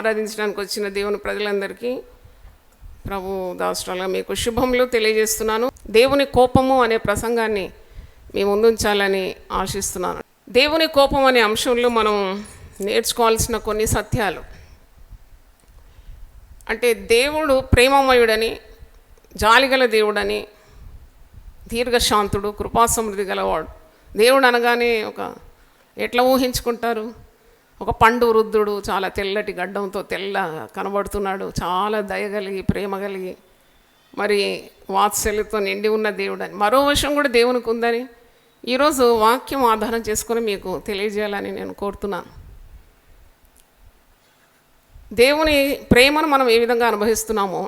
ఆరాధించడానికి వచ్చిన దేవుని ప్రజలందరికీ ప్రభు దాసురాలుగా మీకు శుభములు తెలియజేస్తున్నాను. దేవుని కోపము అనే ప్రసంగాన్ని మీ ముందుంచాలని ఆశిస్తున్నాను. దేవుని కోపం అనే అంశంలో మనం నేర్చుకోవాల్సిన కొన్ని సత్యాలు. అంటే దేవుడు ప్రేమమయుడని, జాలిగల దేవుడని, దీర్ఘశాంతుడు, కృపాసమృద్ధి గలవాడు. దేవుడు అనగానే ఎట్లా ఊహించుకుంటారు? ఒక పండు వృద్ధుడు, చాలా తెల్లటి గడ్డంతో కనబడుతున్నాడు, చాలా దయగలిగి ప్రేమ కలిగి మరి వాత్సల్యంతో నిండి ఉన్న దేవుడని. మరో విషయం కూడా దేవునికి ఉందని ఈరోజు వాక్యం ఆధారం చేసుకొని మీకు తెలియజేయాలని నేను కోరుతున్నాను. దేవుని ప్రేమను మనం ఏ విధంగా అనుభవిస్తున్నామో,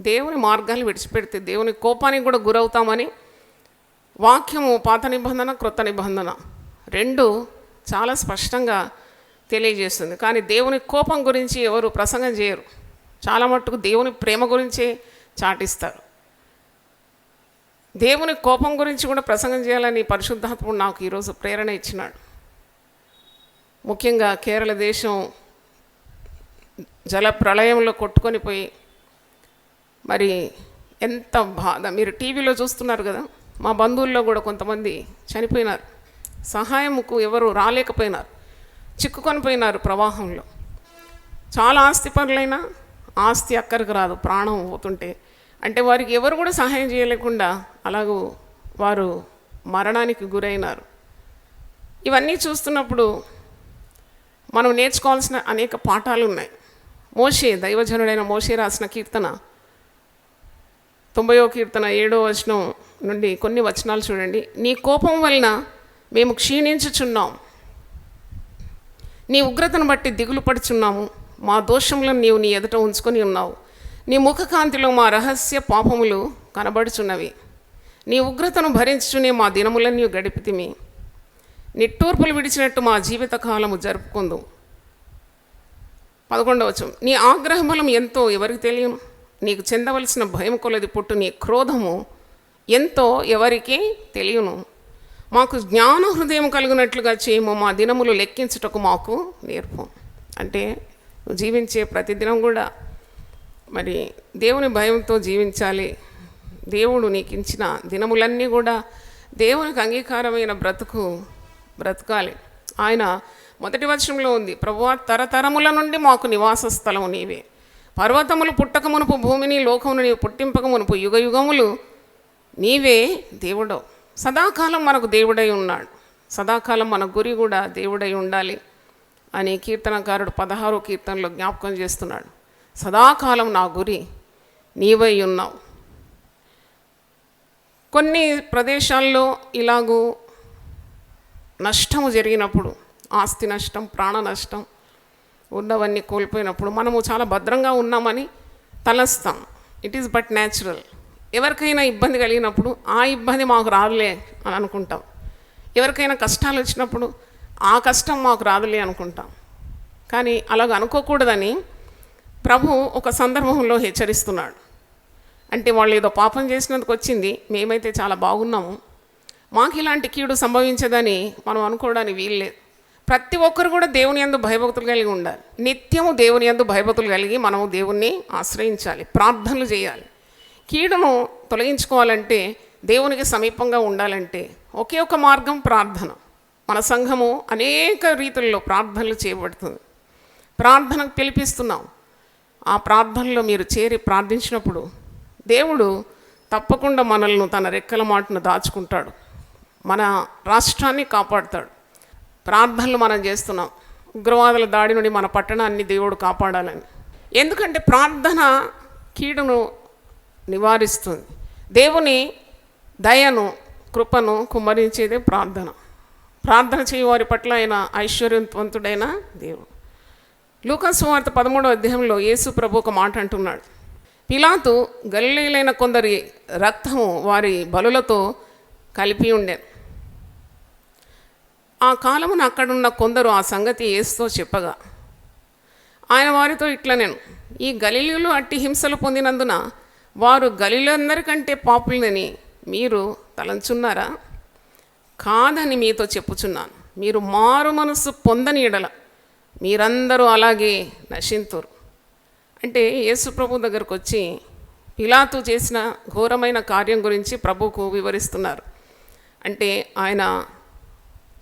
దేవుని మార్గాలు విడిచిపెడితే దేవుని కోపానికి కూడా గురవుతామని వాక్యము పాత నిబంధన క్రొత్త నిబంధన రెండు చాలా స్పష్టంగా తెలియజేస్తుంది. కానీ దేవుని కోపం గురించి ఎవరు ప్రసంగం చేయరు. చాలా మట్టుకు దేవుని ప్రేమ గురించే చాటిస్తారు. దేవుని కోపం గురించి కూడా ప్రసంగం చేయాలని పరిశుద్ధాత్ముడు నాకు ఈరోజు ప్రేరణ ఇచ్చినాడు. ముఖ్యంగా కేరళ దేశం జల ప్రళయంలో కొట్టుకొని పోయి మరి ఎంత బాధ. మీరు టీవీలో చూస్తున్నారు కదా, మా బంధువుల్లో కూడా కొంతమంది చనిపోయినారు. సహాయంకు ఎవరు రాలేకపోయినారు, చిక్కుకొని పోయినారు ప్రవాహంలో. చాలా ఆస్తిపరులైనా ఆస్తి అక్కడికి రాదు, ప్రాణం పోతుంటే. అంటే వారికి ఎవరు కూడా సహాయం చేయలేకుండా అలాగూ వారు మరణానికి గురైనారు. ఇవన్నీ చూస్తున్నప్పుడు మనం నేర్చుకోవాల్సిన అనేక పాఠాలు ఉన్నాయి. మోషే, దైవజనుడైన మోషే రాసిన కీర్తన 90వ కీర్తన 7వ వచనం నుండి కొన్ని వచనాలు చూడండి. నీ కోపం వలన మేము క్షీణించుచున్నాం, నీ ఉగ్రతను బట్టి దిగులు పడుచున్నాము, మా దోషములను నీవు నీ ఎదుట ఉంచుకొని ఉన్నావు, నీ ముఖకాంతిలో మా రహస్య పాపములు కనబడుచున్నవి, నీ ఉగ్రతను భరించుచునే మా దినములను నీవు గడిపితిమి, నిట్టూర్పులు విడిచినట్టు మా జీవిత కాలము జరుపుకుందు. 11వ వచనం, నీ ఆగ్రహబలం ఎంతో ఎవరికి తెలియను, నీకు చెందవలసిన భయం కొలది పుట్టు నీ క్రోధము ఎంతో ఎవరికి తెలియను, మాకు జ్ఞాన హృదయం కలిగినట్లుగా చేయము, మా దినములు లెక్కించుటకు మాకు నేర్పు. అంటే జీవించే ప్రతిదినం కూడా మరి దేవుని భయంతో జీవించాలి. దేవుడు నీకు ఇచ్చిన దినములన్నీ కూడా దేవునికి అంగీకారమైన బ్రతకాలి. ఆయన మొదటి వచనంలో ఉంది, ప్రభువా తరతరముల నుండి మాకు నివాస స్థలం నీవే, పర్వతములు పుట్టక మునుపు భూమిని లోకమును నీవు పుట్టింపక మునుపు యుగ యుగములు నీవే దేవుడవు. సదాకాలం మనకు దేవుడై ఉన్నాడు. సదాకాలం మన గురి కూడా దేవుడై ఉండాలి అని కీర్తనకారుడు 16వ కీర్తనలో జ్ఞాపకం చేస్తున్నాడు. సదాకాలం నా గురి నీవై ఉన్నావు. కొన్ని ప్రదేశాల్లో ఇలాగూ నష్టము జరిగినప్పుడు, ఆస్తి నష్టం, ప్రాణ నష్టం, ఉన్నవన్నీ కోల్పోయినప్పుడు మనము చాలా భద్రంగా ఉన్నామని తలస్తాం. It is but natural. ఎవరికైనా ఇబ్బంది కలిగినప్పుడు ఆ ఇబ్బంది మాకు రాదులే అని అనుకుంటాం. ఎవరికైనా కష్టాలు వచ్చినప్పుడు ఆ కష్టం మాకు రాదులే అనుకుంటాం. కానీ అలాగ అనుకోకూడదని ప్రభు ఒక సందర్భంలో హెచ్చరిస్తున్నాడు. అంటే వాళ్ళు ఏదో పాపం చేసినందుకు వచ్చింది, మేమైతే చాలా బాగున్నాము, మాకు ఇలాంటి కీడు సంభవించదని మనం అనుకోవడానికి వీల్లేదు. ప్రతి ఒక్కరు కూడా దేవుని యందు భయభక్తులు కలిగి ఉండాలి. నిత్యము దేవుని యందు భయభక్తులు కలిగి మనము దేవుణ్ణి ఆశ్రయించాలి, ప్రార్థనలు చేయాలి. కీడును తొలగించుకోవాలంటే, దేవునికి సమీపంగా ఉండాలంటే ఒకే ఒక మార్గం ప్రార్థన. మన సంఘము అనేక రీతుల్లో ప్రార్థనలు చేయబడుతుంది. ప్రార్థనకు పిలిపిస్తున్నాం. ఆ ప్రార్థనలో మీరు చేరి ప్రార్థించినప్పుడు దేవుడు తప్పకుండా మనల్ని తన రెక్కల మాటను దాచుకుంటాడు, మన రాష్ట్రాన్ని కాపాడుతాడు. ప్రార్థనలు మనం చేస్తున్నాం, ఉగ్రవాదుల దాడి నుండి మన పట్టణాన్ని దేవుడు కాపాడాలని. ఎందుకంటే ప్రార్థన కీడును నివారిస్తుంది. దేవుని దయను, కృపను కుమ్మరించేదే ప్రార్థన. ప్రార్థన చేయవారి పట్ల ఆయన ఐశ్వర్యవంతుడైన దేవుడు. లూకా సువార్త 13వ అధ్యాయంలో యేసు ప్రభు ఒక మాట అంటున్నాడు. పిలాతు గలిలయులైన కొందరి రక్తము వారి బలులతో కలిపి ఉండెను. ఆ కాలమున అక్కడున్న కొందరు ఆ సంగతి యేసుతో చెప్పగా ఆయన వారితో ఇట్లా, నేను ఈ గలిలయులు అట్టి హింసలు పొందినందున వారు గలిలయులందరికంటే పాపులని మీరు తలంచున్నారా? కాదని మీతో చెప్పుచున్నాను. మీరు మారు మనసు పొందని ఎడల మీరందరూ అలాగే నశింతురు. అంటే యేసు ప్రభు దగ్గరకు వచ్చి పిలాతు చేసిన ఘోరమైన కార్యం గురించి ప్రభువుకు వివరిస్తున్నారు. అంటే ఆయన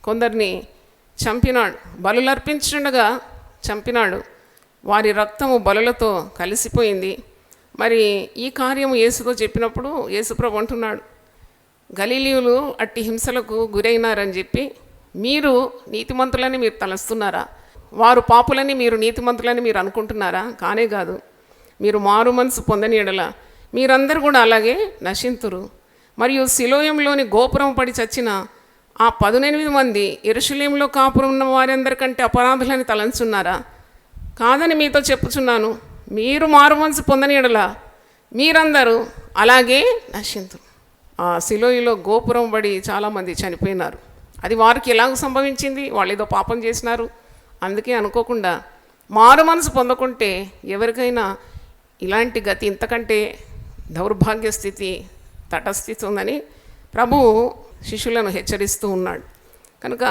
కొందరిని చంపినాడు, బలులర్పించుండగా చంపినాడు, వారి రక్తము బలులతో కలిసిపోయింది. మరి ఈ కార్యము యేసుతో చెప్పినప్పుడు యేసుప్రభు అంటున్నాడు, గలీలీయులు అట్టి హింసలకు గురైనారని చెప్పి మీరు నీతిమంతులని మీరు తలస్తున్నారా? వారు పాపులని మీరు నీతిమంతులని మీరు అనుకుంటున్నారా? కానే కాదు. మీరు మారు మనసు పొందని ఎడల మీరందరూ కూడా అలాగే నశింతురు. మరియు సిలోయంలోని గోపురం పడి చచ్చిన ఆ 18 మంది యెరూషలేములో కాపురం ఉన్న వారందరికంటే అపరాధులని తలంచున్నారా? కాదని మీతో చెప్పుచున్నాను, మీరు మారు మనసు పొందని ఎడల మీరందరూ అలాగే నశింతురు. ఆ సిలోయిలో గోపురం పడి చాలామంది చనిపోయినారు. అది వారికి ఎలాగ సంభవించింది? వాళ్ళు ఏదో పాపం చేసినారు. అందుకే అనుకోకుండా మారు మనసు పొందకుంటే ఎవరికైనా ఇలాంటి గతి, ఇంతకంటే దౌర్భాగ్య స్థితి తటస్థిస్తుందని ప్రభువు శిష్యులను హెచ్చరిస్తూ ఉన్నాడు. కనుక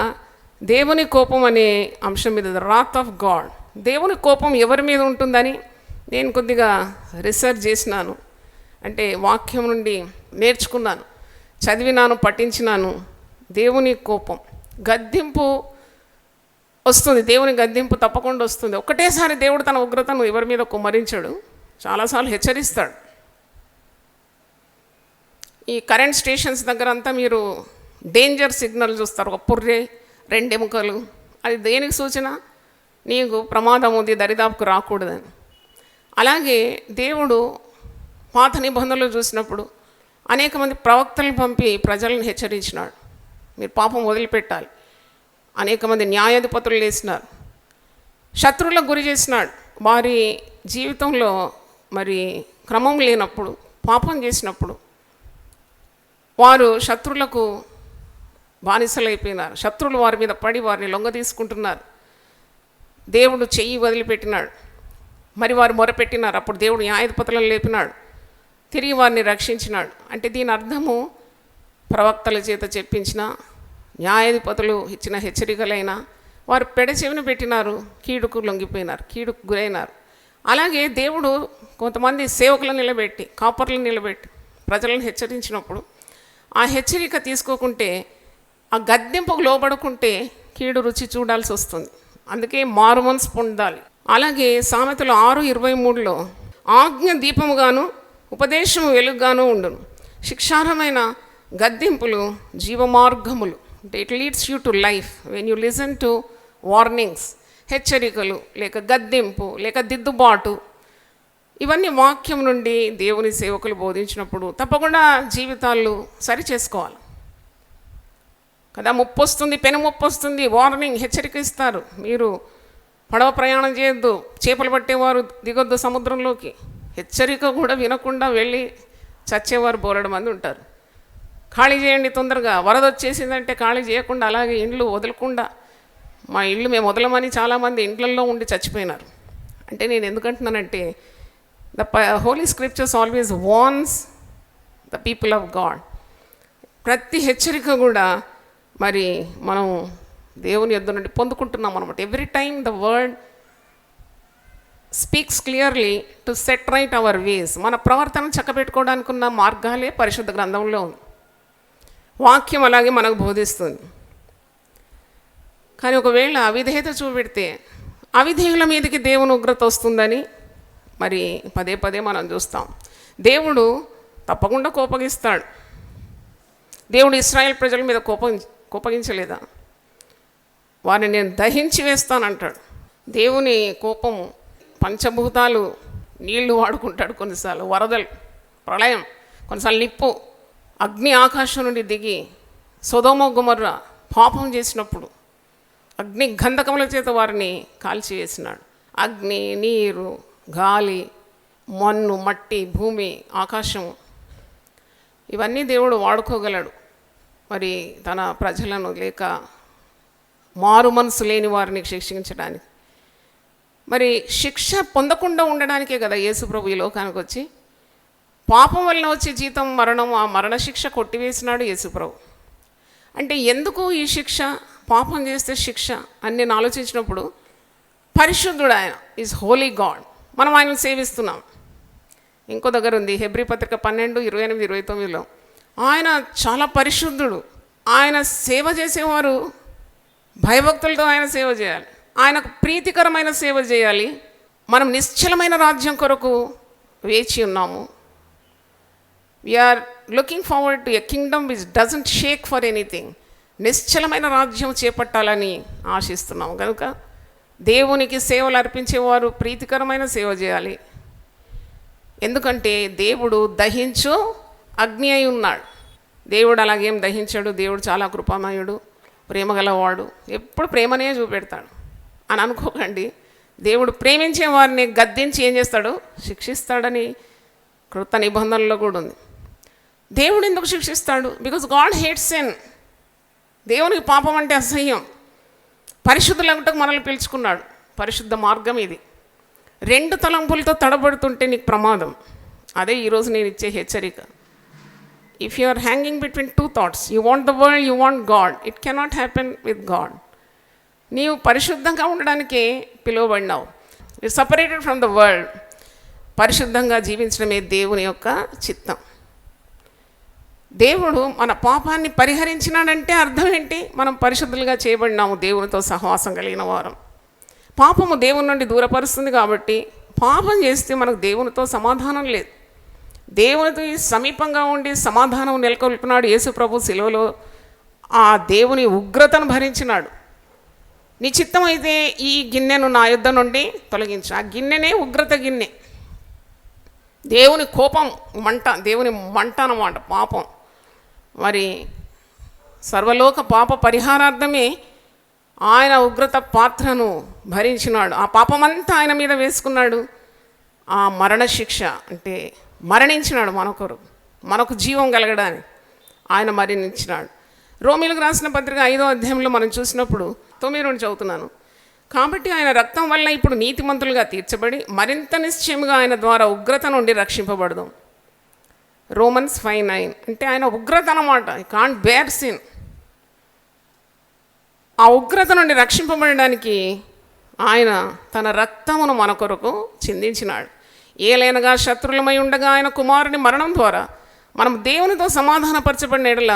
దేవుని కోపం అనే అంశం మీద, ద రాత్ ఆఫ్ గాడ్, దేవుని కోపం ఎవరి మీద ఉంటుందని నేను కొద్దిగా రీసెర్చ్ చేసినాను. అంటే వాక్యం నుండి నేర్చుకున్నాను, చదివినాను, పఠించినాను. దేవుని కోపం, గద్దింపు వస్తుంది. దేవుని గద్దింపు తప్పకుండా వస్తుంది. ఒకటేసారి దేవుడు తన ఉగ్రతను ఎవరి మీద కుమ్మరించాడు, చాలాసార్లు హెచ్చరిస్తాడు. ఈ కరెంట్ స్టేషన్స్ దగ్గర అంతా మీరు డేంజర్ సిగ్నల్ చూస్తారు, ఒక పుర్రె, 2 ఎముకలు. అది దేనికి సూచన? నీకు ప్రమాదం ఉంది, దరిదాపుకు రాకూడదని. అలాగే దేవుడు పాత నిబంధనలు చూసినప్పుడు అనేక మంది ప్రవక్తలను పంపి ప్రజలను హెచ్చరించినాడు, మీరు పాపం వదిలిపెట్టాలి. అనేక మంది న్యాయాధిపతులు వేసినారు, శత్రువులకు గురి చేసినాడు. వారి జీవితంలో మరి క్రమం లేనప్పుడు, పాపం చేసినప్పుడు వారు శత్రువులకు బానిసలైపోయినారు. శత్రువులు వారి మీద పడి వారిని లొంగ తీసుకుంటున్నారు. దేవుడు చెయ్యి వదిలిపెట్టినాడు. మరి వారు మొరపెట్టినారు. అప్పుడు దేవుడు న్యాయాధిపతులను లేపినాడు, తిరిగి వారిని రక్షించినాడు. అంటే దీని అర్థము ప్రవక్తల చేత చెప్పించిన, న్యాయాధిపతులు ఇచ్చిన హెచ్చరికలైనా వారు పెడచెవిన పెట్టినారు, కీడుకు లొంగిపోయినారు, కీడుకు గురైనారు. అలాగే దేవుడు కొంతమంది సేవకులను నిలబెట్టి, కాపర్లను నిలబెట్టి ప్రజలను హెచ్చరించినప్పుడు ఆ హెచ్చరిక తీసుకోకుంటే, ఆ గద్దెంపుకు లోబడుకుంటే కీడు రుచి చూడాల్సి వస్తుంది. అందుకే మారు మనసు పొందాలి. అలాగే సామెతలు 6:23లో ఆజ్ఞ దీపముగాను ఉపదేశము వెలుగుగాను ఉండును, శిక్షార్హమైన గద్దింపులు జీవమార్గములు. It leads you to life when you listen to warnings. హెచ్చరికలు లేక గద్దింపు లేక దిద్దుబాటు, ఇవన్నీ వాక్యం నుండి దేవుని సేవకులు బోధించినప్పుడు తప్పకుండా జీవితాలు సరి చేసుకోవాలి కదా. ముప్పు వస్తుంది, పెను ముప్పు వస్తుంది, వార్నింగ్, హెచ్చరిక ఇస్తారు. మీరు పడవ ప్రయాణం చేయొద్దు, చేపలు పట్టేవారు దిగొద్దు సముద్రంలోకి. హెచ్చరిక కూడా వినకుండా వెళ్ళి చచ్చేవారు బోలెడు మంది ఉంటారు. ఖాళీ చేయండి తొందరగా, వరద వచ్చేసిందంటే ఖాళీ చేయకుండా అలాగే ఇండ్లు వదలకుండా, మా ఇల్లు మేము వదలమని చాలామంది ఇండ్లల్లో ఉండి చచ్చిపోయినారు. అంటే నేను ఎందుకంటున్నానంటే, the holy scriptures always warns the people of God. ప్రతి హెచ్చరిక కూడా మరి మనం దేవుని యొద్ద నుండి పొందుకుంటున్నాం అనమాట. Every time the word speaks clearly to set right hour వేస్. మన ప్రవర్తన చక్కబెట్టుకోవడానికి ఉన్న మార్గాలే పరిశుద్ధ గ్రంథంలో ఉంది. వాక్యం అలాగే మనకు బోధిస్తుంది. కానీ ఒకవేళ అవిధేయత చూపెడితే అవిధేయుల మీదకి దేవుని ఉగ్రత వస్తుందని మరి పదే పదే మనం చూస్తాం. దేవుడు తప్పకుండా కోపగిస్తాడు. దేవుడు ఇశ్రాయేల్ ప్రజల మీద కోపగించలేదా? వారిని నేను దహించి వేస్తానంటాడు. దేవుని కోపము పంచభూతాలు, నీళ్లు వాడుకుంటాడు, కొన్నిసార్లు వరదలు, ప్రళయం, కొన్నిసార్లు నిప్పు, అగ్ని ఆకాశం నుండి దిగి సొదొమ గొమొర్రా పాపం చేసినప్పుడు అగ్ని గంధకముల చేత వారిని కాల్చివేసినాడు. అగ్ని, నీరు, గాలి, మన్ను, మట్టి, భూమి, ఆకాశం, ఇవన్నీ దేవుడు వాడుకోగలడు మరి తన ప్రజలను లేక మారు మనసు లేని వారిని శిక్షించడానికి. మరి శిక్ష పొందకుండా ఉండడానికే కదా యేసు ప్రభు ఈ లోకానికి వచ్చి, పాపం వలన వచ్చే జీతం మరణం, ఆ మరణ శిక్ష కొట్టివేసినాడు యేసు ప్రభు. అంటే ఎందుకు ఈ శిక్ష? పాపం చేస్తే శిక్ష అని నేను ఆలోచించినప్పుడు, పరిశుద్ధుడు ఆయన, ఈజ్ హోలీ గాడ్. మనం ఆయనను సేవిస్తున్నాం. ఇంకో దగ్గర ఉంది హెబ్రీ పత్రిక 12:28-29లో ఆయన చాలా పరిశుద్ధుడు. ఆయన సేవ చేసేవారు భయభక్తులతో ఆయన సేవ చేయాలి, ఆయనకు ప్రీతికరమైన సేవ చేయాలి. మనం నిశ్చలమైన రాజ్యం కొరకు వేచి ఉన్నాము. We're looking forward to a kingdom which doesn't shake for anything. నిశ్చలమైన రాజ్యం చేపట్టాలని ఆశిస్తున్నాం. కనుక దేవునికి సేవలు అర్పించేవారు ప్రీతికరమైన సేవ చేయాలి. ఎందుకంటే దేవుడు దహించు అగ్ని అయి ఉన్నాడు. దేవుడు అలాగేం దహించాడు. దేవుడు చాలా కృపామయుడు, ప్రేమగలవాడు, ఎప్పుడు ప్రేమనే చూపెడతాడు అని అనుకోకండి. దేవుడు ప్రేమించే వారిని గద్దించి ఏం చేస్తాడు? శిక్షిస్తాడని కృత నిబంధనలో కూడా ఉంది. దేవుడు ఎందుకు శిక్షిస్తాడు? Because God hates sin. దేవునికి పాపం అంటే అసహ్యం. పరిశుద్ధులంటకు మనల్ని పిలుచుకున్నాడు. పరిశుద్ధ మార్గం ఇది. 2 తలంపులతో తడబడుతుంటే నీకు ప్రమాదం. అదే ఈరోజు నేను ఇచ్చే హెచ్చరిక. If you are hanging between 2 thoughts, you want the world, you want God, it cannot happen with God. నీవు పరిశుద్ధంగా ఉండడానికే పిలువబడినావు. You separated from the world. పరిశుద్ధంగా జీవించడమే దేవుని యొక్క చిత్తం. దేవుడు మన పాపాన్ని పరిహరించినాడంటే అర్థం ఏంటి? మనం పరిశుద్ధులుగా చేయబడినాము, దేవునితో సహవాసం కలిగిన వారం. పాపము దేవుని నుండి దూరపరుస్తుంది కాబట్టి పాపం చేస్తే మనకు దేవునితో సమాధానం లేదు. దేవునితో సమీపంగా ఉండి సమాధానం నెలకొల్పినాడు యేసు ప్రభు శిలువలో. ఆ దేవుని ఉగ్రతను భరించినాడు. నీ చిత్తమైతే ఈ గిన్నెను నా యుద్ధ నుండి తొలగించు. ఆ గిన్నెనే ఉగ్రత గిన్నె, దేవుని కోపం మంట, దేవుని మంట అన్నమాట పాపం. మరి సర్వలోక పాప పరిహారార్థమే ఆయన ఉగ్రత పాత్రను భరించినాడు. ఆ పాపమంతా ఆయన మీద వేసుకున్నాడు. ఆ మరణశిక్ష అంటే మరణించినాడు మనకు జీవం కలగడానికి ఆయన మరణించినాడు. రోమీలకు రాసిన పత్రిక 5వ అధ్యాయంలో మనం చూసినప్పుడు 9 నుండి చదువుతున్నాను. కాబట్టి ఆయన రక్తం వల్ల ఇప్పుడు నీతిమంతులుగా తీర్చబడి మరింత నిశ్చయముగా ఆయన ద్వారా ఉగ్రత నుండి రక్షింపబడదాం. రోమన్స్ 5:9 అంటే ఆయన ఉగ్రత అన్నమాట. I can't bear sin. ఆ ఉగ్రత నుండి రక్షింపబడడానికి ఆయన తన రక్తమును మన కొరకు చిందించినాడు. ఏలైనగా శత్రులమై ఉండగా ఆయన కుమారుని మరణం ద్వారా మనం దేవునితో సమాధానపరచబడిన ఎడల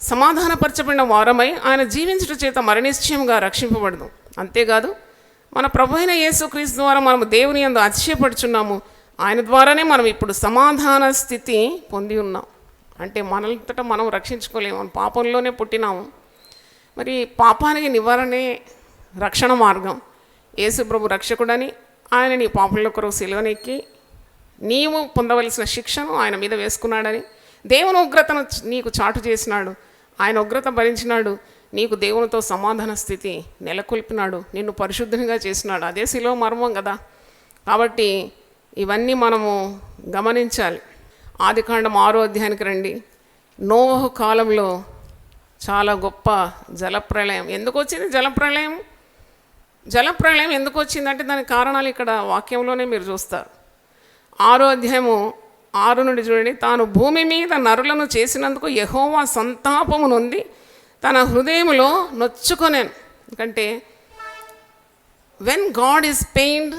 సమాధానపరచబడిన వారమై ఆయన జీవించుట చేత మరణిశ్చయంగా రక్షింపబడదాం. అంతేకాదు మన ప్రభు అయిన యేసుక్రీస్తు ద్వారా మనము దేవుని యందు అతిశయపడుచున్నాము. ఆయన ద్వారానే మనం ఇప్పుడు సమాధాన స్థితి పొంది ఉన్నాం. అంటే మనలంతటా మనం రక్షించుకోలేము, మనం పాపంలోనే పుట్టినాము. మరి పాపానికి నివారణే రక్షణ మార్గం. యేసు ప్రభు రక్షకుడని ఆయన నీ పాపంలో కొరకు సిలువనెక్కి నీవు పొందవలసిన శిక్షను ఆయన మీద వేసుకున్నాడని దేవుని ఉగ్రతను నీకు చాటు చేసినాడు. ఆయన ఉగ్రత భరించినాడు. నీకు దేవునితో సమాధాన స్థితి నెలకొల్పినాడు. నిన్ను పరిశుద్ధంగా చేసినాడు. అదే శిలువ మర్మం కదా. కాబట్టి ఇవన్నీ మనము గమనించాలి. ఆదికాండం 6వ అధ్యాయానికి రండి. నోవహు కాలంలో చాలా గొప్ప జలప్రళయం. ఎందుకు వచ్చింది జలప్రళయం? జలప్రళయం ఎందుకు వచ్చిందంటే దానికి కారణాలు ఇక్కడ వాక్యంలోనే మీరు చూస్తారు. 6వ అధ్యాయము 6 నుండి చూడండి. తాను భూమి మీద నరులను చేసినందుకు యెహోవా సంతాపము నొంది తన హృదయములో నొచ్చుకొనేను. ఎందుకంటే when God is pained,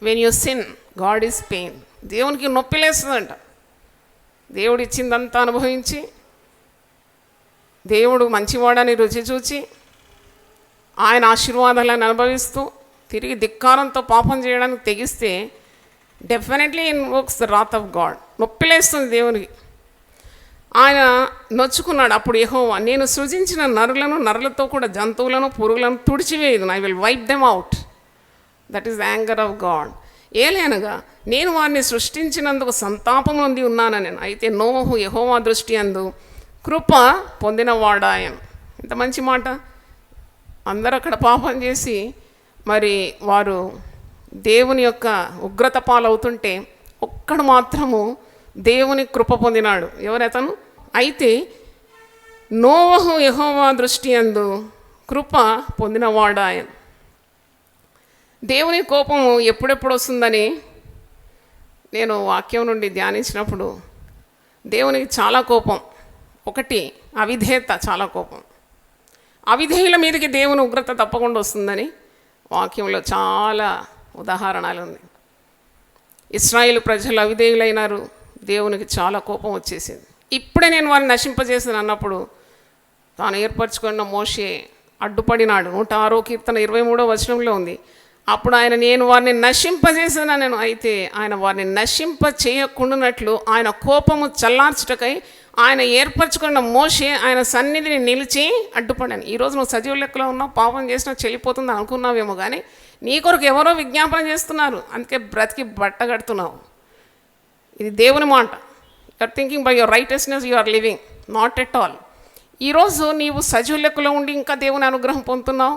when you sin God is pain. దేవునికి నొప్పి లేస్తుందంట. దేవుడు ఇచ్చిందంతా అనుభవించి, దేవుడు మంచివాడని రుచి చూచి, ఆయన ఆశీర్వాదాలను అనుభవిస్తూ తిరిగి ధిక్కారంతో పాపం చేయడానికి తెగిస్తే definitely invokes the wrath of God. నొప్పిలేస్తుంది దేవునికి. ఆయన నొచ్చుకున్నాడు. అప్పుడు యెహోవా, నేను సృజించిన నరులతో కూడా జంతువులను పురుగులను తుడిచివేయదు. I will wipe them out. That is the anger of God. ఏలైనగా నేను వారిని సృష్టించినందుకు సంతాపం నొంది ఉన్నానని. అయితే నోవహు యెహోవా దృష్టి అందు కృప పొందినవాడాయను. ఇంత మంచి మాట. అందరూ అక్కడ పాపం చేసి మరి వారు దేవుని యొక్క ఉగ్రత పాలవుతుంటే ఒక్కడు మాత్రము దేవుని కృప పొందినాడు. ఎవరతను? అయితే నోవహు యెహోవా దృష్టి అందు కృప పొందినవాడాయను. దేవుని కోపము ఎప్పుడెప్పుడు వస్తుందని నేను వాక్యం నుండి ధ్యానించినప్పుడు, దేవునికి చాలా కోపం. ఒకటి అవిధేయత, చాలా కోపం. అవిధేయుల మీదకి దేవుని ఉగ్రత తప్పకుండా వస్తుందని వాక్యంలో చాలా ఉదాహరణలు ఉంది. ఇశ్రాయేలు ప్రజలు అవిధేయులైనారు, దేవునికి చాలా కోపం వచ్చేసింది. ఇప్పుడే నేను వారిని నశింపజేసాను అన్నప్పుడు తాను ఏర్పరచుకున్న మోషే అడ్డుపడినాడు. 106 కీర్తన 23వ వచనంలో ఉంది. అప్పుడు ఆయన నేను వారిని నశింపజేసాను నేను. అయితే ఆయన వారిని నశింప చేయకుండానట్లు ఆయన కోపము చల్లార్చుటకై ఆయన ఏర్పరచుకున్న మోషే ఆయన సన్నిధిని నిలిచి అడ్డుపడాను. ఈరోజు నువ్వు సజీవ లెక్కలో ఉన్నావు, పాపం చేసినా చెల్లిపోతుంది అనుకున్నావేమో, కానీ నీ కొరకు ఎవరో విజ్ఞాపన చేస్తున్నారు, అందుకే బ్రతికి బట్టగడుతున్నావు. ఇది దేవుని మాట. You are thinking by your righteousness you are living, not at all. ఈరోజు నీవు సజీవ లెక్కలో ఉండి ఇంకా దేవుని అనుగ్రహం పొందుతున్నావు,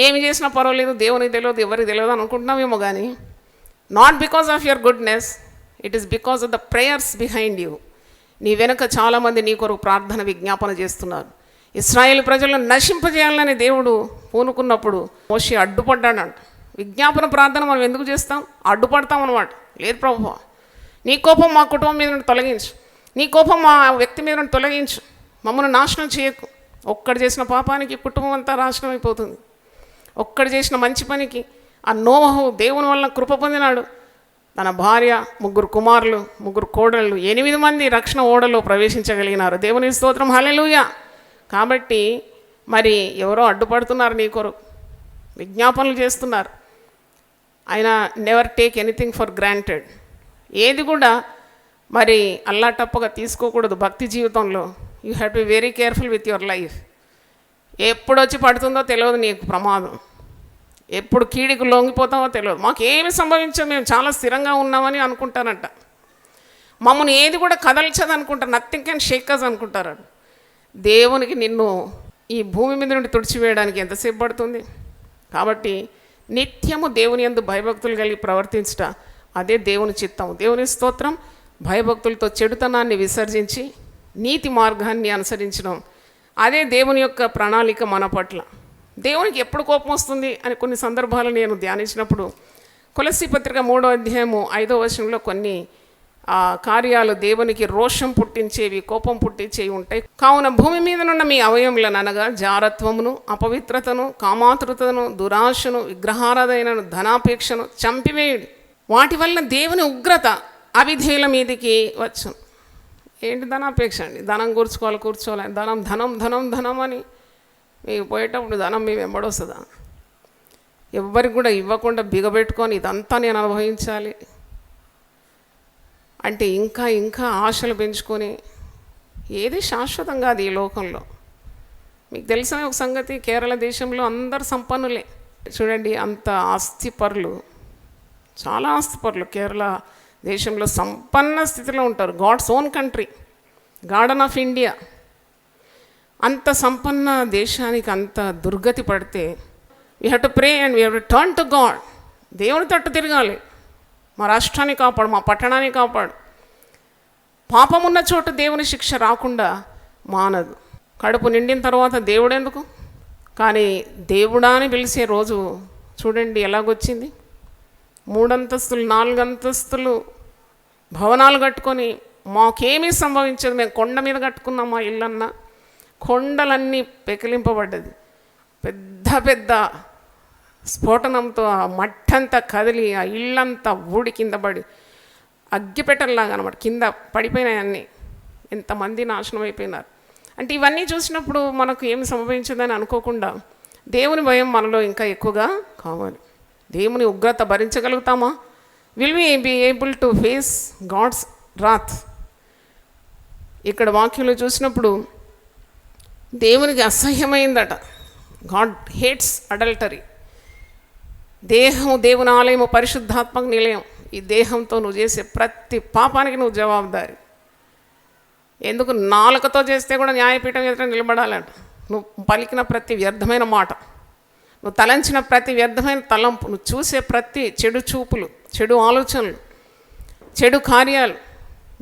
ఏమి చేసినా పర్వాలేదు, దేవునికి తెలియదు, ఎవరికి తెలియదు అనుకుంటున్నావేమో, కానీ not because of your goodness, it is because of the prayers behind you. నీ వెనుక చాలామంది నీ కొరకు ప్రార్థన విజ్ఞాపన చేస్తున్నారు. ఇశ్రాయేలు ప్రజలను నశింపజేయాలని దేవుడు పూనుకున్నప్పుడు మోషే అడ్డుపడ్డాడంట. విజ్ఞాపన ప్రార్థన మనం ఎందుకు చేస్తాం? అడ్డుపడతాం అన్నమాట. లేదు ప్రభువా, నీ కోపం మా కుటుంబం మీద నుండి తొలగించు, నీ కోపం మా వ్యక్తి మీద నుండి తొలగించు, మమ్మల్ని నాశనం చేయకు. ఒక్కడు చేసిన పాపానికి కుటుంబం అంతా నాశనం అయిపోతుంది. ఒక్కడు చేసిన మంచి పనికి ఆ నోవహు దేవుని వల్ల కృప పొందినాడు. తన భార్య, 3 కుమారులు, 3 కోడళ్ళు, 8 మంది రక్షణ ఓడలో ప్రవేశించగలిగినారు. దేవుని స్తోత్రం, హల్లెలూయా. కాబట్టి మరి ఎవరో అడ్డుపడుతున్నారు, నీ కొరకు విజ్ఞాపనలు చేస్తున్నారు. ఆయన never take anything for granted. ఏది కూడా మరి అల్లాటప్పగా తీసుకోకూడదు భక్తి జీవితంలో. You have to be very careful with your life. ఎప్పుడు వచ్చి పడుతుందో తెలియదు నీకు ప్రమాదం, ఎప్పుడు కీడికి లొంగిపోతామో తెలియదు. మాకు ఏమి సంభవించదు, మేము చాలా స్థిరంగా ఉన్నామని అనుకుంటారంట. మమ్మల్ని ఏది కూడా కదల్చదు అనుకుంటారు, నథింగ్ కెన్ షేక్ అస్ అనుకుంటారు. దేవునికి నిన్ను ఈ భూమి మీద నుండి తుడిచివేయడానికి ఎంతసేపు పడుతుంది? కాబట్టి నిత్యము దేవుని యందు భయభక్తులు కలిగి ప్రవర్తించుట అదే దేవుని చిత్తం. దేవుని స్తోత్రం. భయభక్తులతో చెడుతనాన్ని విసర్జించి నీతి మార్గాన్ని అనుసరించడం అదే దేవుని యొక్క ప్రణాళిక మన పట్ల. దేవునికి ఎప్పుడు కోపం వస్తుంది అని కొన్ని సందర్భాలు నేను ధ్యానించినప్పుడు కొలస్సీ పత్రిక 3వ అధ్యాయము 5వ వచనంలో కొన్ని కార్యాలు దేవునికి రోషం పుట్టించేవి, కోపం పుట్టించేవి ఉంటాయి. కావున భూమి మీదనున్న మీ అవయములను అనగా జారత్వమును, అపవిత్రతను, కామాతృతను, దురాశను, విగ్రహారాధనను, ధనాపేక్షను చంపివేయుడి. వాటి వలన దేవుని ఉగ్రత అవిధేయుల మీదికి వచ్చును. ఏంటి ధనాపేక్ష అండి? ధనం కూర్చోవాలి, ధనం ధనం ధనం ధనం అని మీకు పోయేటప్పుడు ధనం మేము వెంబడొస్తుందా? ఎవ్వరికి కూడా ఇవ్వకుండా బిగబెట్టుకొని ఇదంతా నేను అనుభవించాలి అంటే ఇంకా ఇంకా ఆశలు పెంచుకొని ఏది శాశ్వతం కాదు ఈ లోకంలో. మీకు తెలిసిన ఒక సంగతి, కేరళ దేశంలో అందరు సంపన్నులే. చూడండి, అంత ఆస్తిపరులు, చాలా ఆస్తిపరులు కేరళ దేశంలో సంపన్న స్థితిలో ఉంటారు. God's own country, garden of India. అంత సంపన్న దేశానికి అంత దుర్గతి పడితే we have to pray and we have to turn to God. దేవుని తట్టు తిరగాలి. మా రాష్ట్రాన్ని కాపాడు, మా పట్టణాన్ని కాపాడు. పాపం ఉన్న చోట దేవుని శిక్ష రాకుండా మానదు. కడుపు నిండిన తర్వాత దేవుడు ఎందుకు? కానీ దేవుడా అని పిలిచే రోజు చూడండి ఎలాగొచ్చింది. 3 అంతస్తులు 4 అంతస్తులు భవనాలు కట్టుకొని మాకేమీ సంభవించదు, మేము కొండ మీద కట్టుకున్నాం మా ఇల్లన్నా, కొండలన్నీ పెకిలింపబడ్డది. పెద్ద పెద్ద స్ఫోటనంతో ఆ మట్టంతా కదిలి ఆ ఇల్లంతా ఊడి కింద పడి అగ్గిపెట్టల్లాగా అనమాట కింద పడిపోయినాయి అన్నీ. ఎంతమంది నాశనం అయిపోయినారు. అంటే ఇవన్నీ చూసినప్పుడు మనకు ఏమి సంభవించదని అనుకోకుండా దేవుని భయం మనలో ఇంకా ఎక్కువగా కావాలి. దేవుని ఉగ్రత భరించగలుగుతామా? Will we be able to face God's wrath? ఇక్కడ వాక్యంలో చూసినప్పుడు దేవునికి అసహ్యమైందట. God hates adultery. దేహం దేవుని ఆలయము, పరిశుద్ధాత్మక నిలయం. ఈ దేహంతో నువ్వు చేసే ప్రతి పాపానికి నువ్వు జవాబుదారి. ఎందుకు? నాలుకతో చేస్తే కూడా న్యాయపీఠం ఎదుట నిలబడాలంట. నువ్వు పలికిన ప్రతి వ్యర్థమైన మాట, నువ్వు తలంచిన ప్రతి వ్యర్థమైన తలంపు, నువ్వు చూసే ప్రతి చెడు చూపులు, చెడు ఆలోచనలు, చెడు కార్యాలు,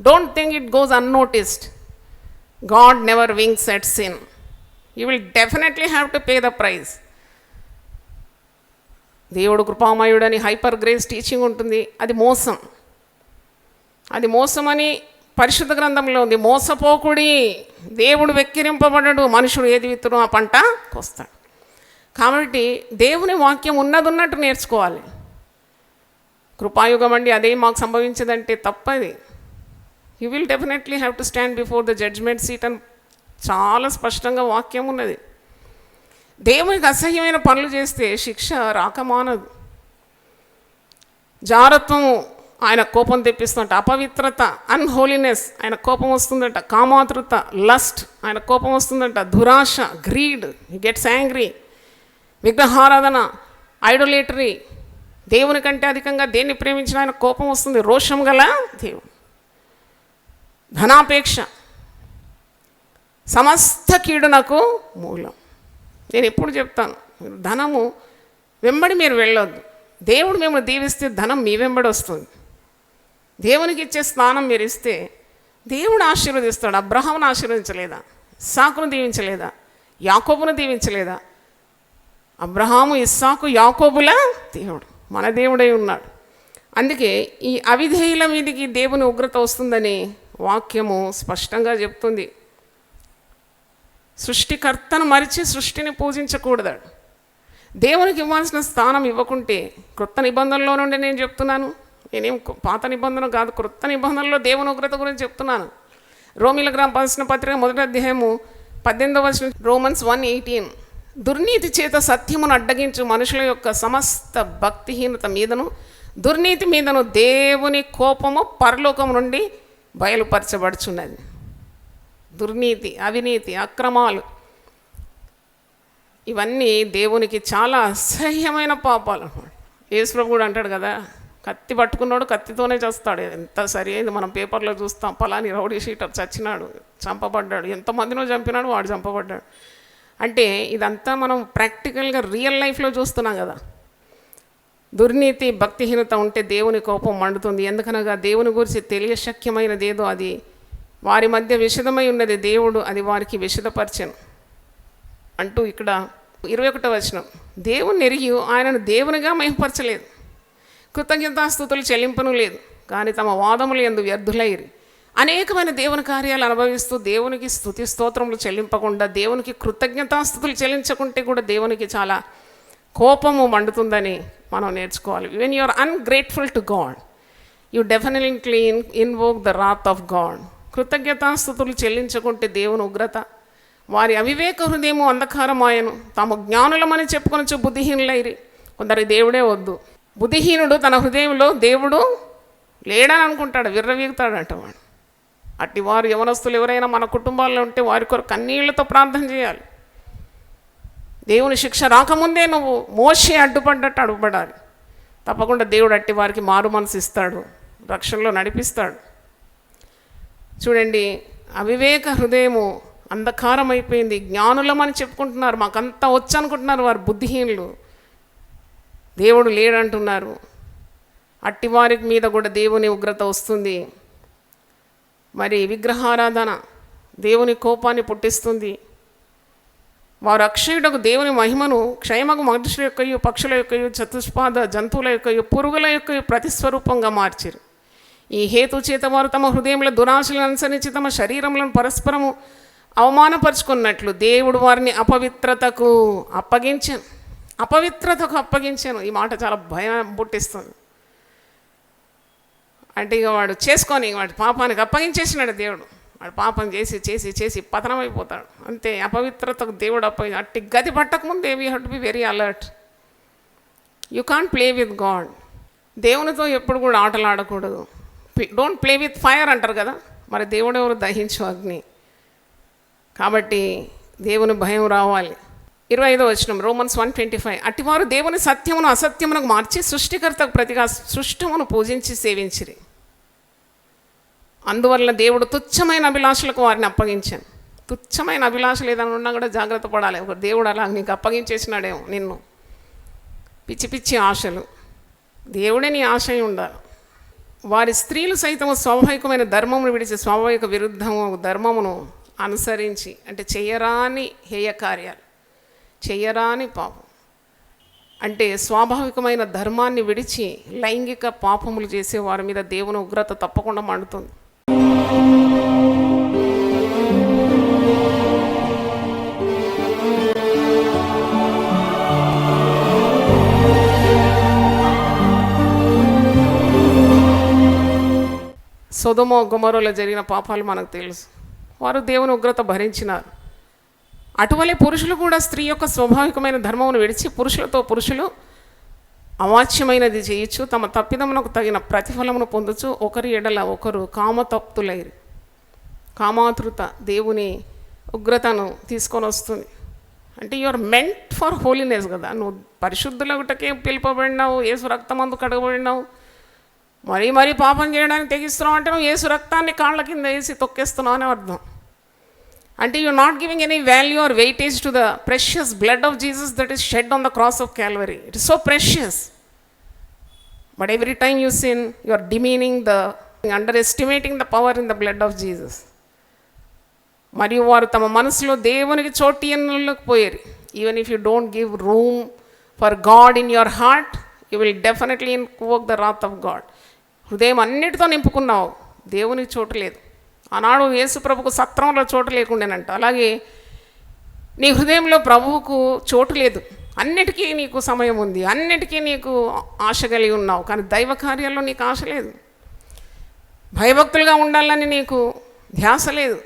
don't think it goes unnoticed. God never winks at sin. You will definitely have to pay the price. దేవుడు కృపామయుడని హైపర్ గ్రేస్ టీచింగ్ ఉంటుంది. అది మోసం. అది మోసమని పరిశుద్ధ గ్రంథంలో ఉంది. మోసపోకుడి, దేవుడు వెక్కిరింపబడడు, మనుషుడు ఏది విత్తునో ఆ పంట కోస్తాడు. కాబట్టి దేవుని వాక్యం ఉన్నది ఉన్నట్టు నేర్చుకోవాలి. కృపాయుగం అండి అదే మాకు సంభవించదంటే తప్పది. You will definitely have to stand before the judgment seat అని చాలా స్పష్టంగా వాక్యం ఉన్నది. దేవునికి అసహ్యమైన పనులు చేస్తే శిక్ష రాకమానదు. జారత్వము ఆయన కోపం తెప్పిస్తుందట, అపవిత్రత అన్హోలీనెస్ ఆయన కోపం వస్తుందట, కామాతృత లస్ట్ ఆయన కోపం వస్తుందట, దురాశ గ్రీడ్ గెట్స్ యాంగ్రీ, విగ్రహారాధన ఐడోలేటరీ, దేవుని కంటే అధికంగా దేన్ని ప్రేమించిన ఆయన కోపం వస్తుంది, రోషం గల దేవుడు, ధనాపేక్ష సమస్త కీడునకు మూలం. నేను ఎప్పుడు చెప్తాను, ధనము వెంబడి మీరు వెళ్ళొద్దు. దేవుడు మిమ్మల్ని దీవిస్తే ధనం మీ వెంబడి వస్తుంది. దేవునికి ఇచ్చే స్నానం మీరు ఇస్తే దేవుడు ఆశీర్వదిస్తాడు. అబ్రహామును ఆశీర్వదించలేదా? ఇస్సాకును దీవించలేదా? యాకోబును దీవించలేదా? అబ్రహాము ఇస్సాకు యాకోబుల దేవుడు మన దేవుడై ఉన్నాడు. అందుకే ఈ అవిధేయుల మీదకి దేవుని ఉగ్రత వస్తుందని వాక్యము స్పష్టంగా చెప్తుంది. సృష్టికర్తను మరిచి సృష్టిని పూజించకూడదు. దేవునికి ఇవ్వాల్సిన స్థానం ఇవ్వకుంటే, క్రొత్త నిబంధనలో నుండి నేను చెప్తున్నాను, నేనేం పాత నిబంధన కాదు, క్రొత్త నిబంధనలో దేవుని ఉగ్రత గురించి చెప్తున్నాను. రోమీలకు రాసిన పత్రిక 1వ అధ్యాయము 18వ వచనం, రోమన్స్ 1:18, దుర్నీతి చేత సత్యమును అడ్డగించు మనుషుల యొక్క సమస్త భక్తిహీనత మీదను దుర్నీతి మీదను దేవుని కోపము పరలోకం నుండి బయలుపరచబడుచున్నది. దుర్నీతి, అవినీతి, అక్రమాలు ఇవన్నీ దేవునికి చాలా అసహ్యమైన పాపాలు. యేసుప్రభు కూడా అంటాడు కదా, కత్తి పట్టుకున్నాడు కత్తితోనే చేస్తాడు. ఎంత సరి అయింది, మనం పేపర్లో చూస్తాం, పలాని రౌడీ షీటర్ చచ్చినాడు, చంపబడ్డాడు, ఎంతమందినో చంపినాడు, వాడు చంపబడ్డాడు. అంటే ఇదంతా మనం ప్రాక్టికల్గా రియల్ లైఫ్లో చూస్తున్నాం కదా. దుర్నీతి భక్తిహీనత ఉంటే దేవుని కోపం మండుతుంది. ఎందుకనగా దేవుని గురించి తెలియశక్యమైనది ఏదో అది వారి మధ్య విషదమై ఉన్నది, దేవుడు అది వారికి విషదపరచను అంటూ ఇక్కడ 21వ వచనం, దేవుని ఎరిగి ఆయనను దేవునిగా మహిమపరచలేదు, కృతజ్ఞతాస్తుతులు చెల్లింపను లేదు, కానీ తమ వాదములు యందు వ్యర్థులైరి, అనేకమైన దేవుని కార్యాలు అనుభవిస్తూ దేవునికి స్తుతి స్తోత్రములు చెల్లింపకుండా దేవునికి కృతజ్ఞతాస్తుతులు చెల్లించకుంటే కూడా దేవునికి చాలా కోపము మండుతుందని మనం నేర్చుకోవాలి. When you are ungrateful to God you definitely invoke the wrath of God. కృతజ్ఞతాస్తుతులు చెల్లించకుంటే దేవుని ఉగ్రత, వారి అవివేక హృదయము అంధకారమాయను, తాము జ్ఞానులమని చెప్పుకొనొచ్చు బుద్ధిహీనులైరి. కొందరికి దేవుడే వద్దు. బుద్ధిహీనుడు తన హృదయంలో దేవుడు లేడని అనుకుంటాడు, విర్రవీగుతాడంట వాడు. అట్టి వారు యవనస్తులు ఎవరైనా మన కుటుంబాల్లో ఉంటే వారి కొరకు కన్నీళ్లతో ప్రార్థన చేయాలి. దేవుని శిక్ష రాకముందే నువ్వు మోషే అడ్డుపడ్డట్టు అడ్డుపడాలి. తప్పకుండా దేవుడు అట్టి వారికి మారు మనసు ఇస్తాడు, రక్షణలో నడిపిస్తాడు. చూడండి, అవివేక హృదయము అంధకారం అయిపోయింది. జ్ఞానులమని చెప్పుకుంటున్నారు, మాకంతా వచ్చు అనుకుంటున్నారు, వారు బుద్ధిహీనులు, దేవుడు లేడంటున్నారు. అట్టి వారి మీద కూడా దేవుని ఉగ్రత వస్తుంది. మరి విగ్రహారాధన దేవుని కోపాన్ని పుట్టిస్తుంది. వారు అక్షయుడకు దేవుని మహిమను క్షయమగు మనుషుల యొక్కయు పక్షుల యొక్కయు చతుష్పాద జంతువుల యొక్కయు పురుగుల యొక్కయు ప్రతిస్వరూపంగా మార్చిరు. ఈ హేతు చేత వారు తమ హృదయంలో దురాశలను అనుసరించి తమ శరీరములను పరస్పరము అవమానపరుచుకున్నట్లు దేవుడు వారిని అపవిత్రతకు అప్పగించాను. అపవిత్రతకు అప్పగించాను. ఈ మాట చాలా భయం పుట్టిస్తుంది. అంటే ఇక వాడు చేసుకొని వాడి పాపానికి అప్పగించేసినాడు దేవుడు. వాడు పాపం చేసి చేసి చేసి పతనమైపోతాడు. అంతే, అపవిత్రతకు దేవుడు అట్టి గది పట్టకముందే we have to be very alert. You can't play with God. దేవునితో ఎప్పుడు కూడా ఆటలు ఆడకూడదు. డోంట్ ప్లే విత్ ఫైర్ అంటారు కదా, మరి దేవుడు ఎవరు? దహించు అగ్ని. కాబట్టి దేవుని భయం రావాలి. 25వ వచనం, రోమన్స్ 1:25, అట్టివారు దేవుని సత్యమును అసత్యమునకు మార్చి సృష్టికర్తకు ప్రతిగా సృష్టమును పూజించి సేవించిరి. అందువల్ల దేవుడు తుచ్చమైన అభిలాషలకు వారిని అప్పగించాను. తుచ్చమైన అభిలాషలు ఏదైనా ఉన్నా కూడా జాగ్రత్త పడాలి. ఒక దేవుడు అలా నీకు అప్పగించేసినాడేమో నిన్ను, పిచ్చి పిచ్చి ఆశలు. దేవుడే నీ ఆశయం ఉండాలి. వారి స్త్రీలు సైతము స్వాభావికమైన ధర్మమును విడిచి స్వాభావిక విరుద్ధము ధర్మమును అనుసరించి, అంటే చెయ్యరాని హేయ కార్యాలు, చెయ్యరాని పాపం, అంటే స్వాభావికమైన ధర్మాన్ని విడిచి లైంగిక పాపములు చేసే వారి మీద దేవుని ఉగ్రత తప్పకుండా మండుతుంది. సొదొమ గొమొర్రాలో జరిగిన పాపాలు మనకు తెలుసు. వారు దేవుని ఉగ్రత భరించినారు. అటువలే పురుషులు కూడా స్త్రీ యొక్క స్వాభావికమైన ధర్మమును విడిచి పురుషులతో పురుషులు అవాచ్యమైనది చేయొచ్చు, తమ తప్పిదమునకు తగిన ప్రతిఫలమును పొందొచ్చు, ఒకరి ఎడల ఒకరు కామతప్తులైరి. కామాతృత దేవుని ఉగ్రతను తీసుకొని వస్తుంది. అంటే you are meant for holiness కదా, నువ్వు పరిశుద్ధులగుటకే పిలుపబడినావు, యేసు రక్తమందు కడగబడినావు. మరీ పాపం చేయడానికి తెగిస్తున్నావు అంటే నువ్వు యేసు రక్తాన్ని కాళ్ళ కింద వేసి తొక్కేస్తున్నావు అని అర్థం. అంటే you not giving any value or weightage to the precious blood of Jesus that is shed on the cross of Calvary. It is so precious. But every time you sin, you are demeaning underestimating the power in the blood of Jesus. మరియు వారు తమ మనసులో దేవునికి చోటు ఇవ్వలేకపోయారు. Even if you don't give room for God in your heart, you will definitely invoke the wrath of God. హృదయం అన్నిటితో నింపుకున్నావు, దేవునికి చోటు లేదు. ఆనాడు యేసు ప్రభుకు సత్రంలో చోటు లేకుండానంట. అలాగే నీ హృదయంలో ప్రభువుకు చోటు లేదు. అన్నిటికీ నీకు సమయం ఉంది, అన్నిటికీ నీకు ఆశ కలిగి ఉన్నావు, కానీ దైవ కార్యాల్లో నీకు ఆశ లేదు. భయభక్తులుగా ఉండాలని నీకు ధ్యాస లేదు.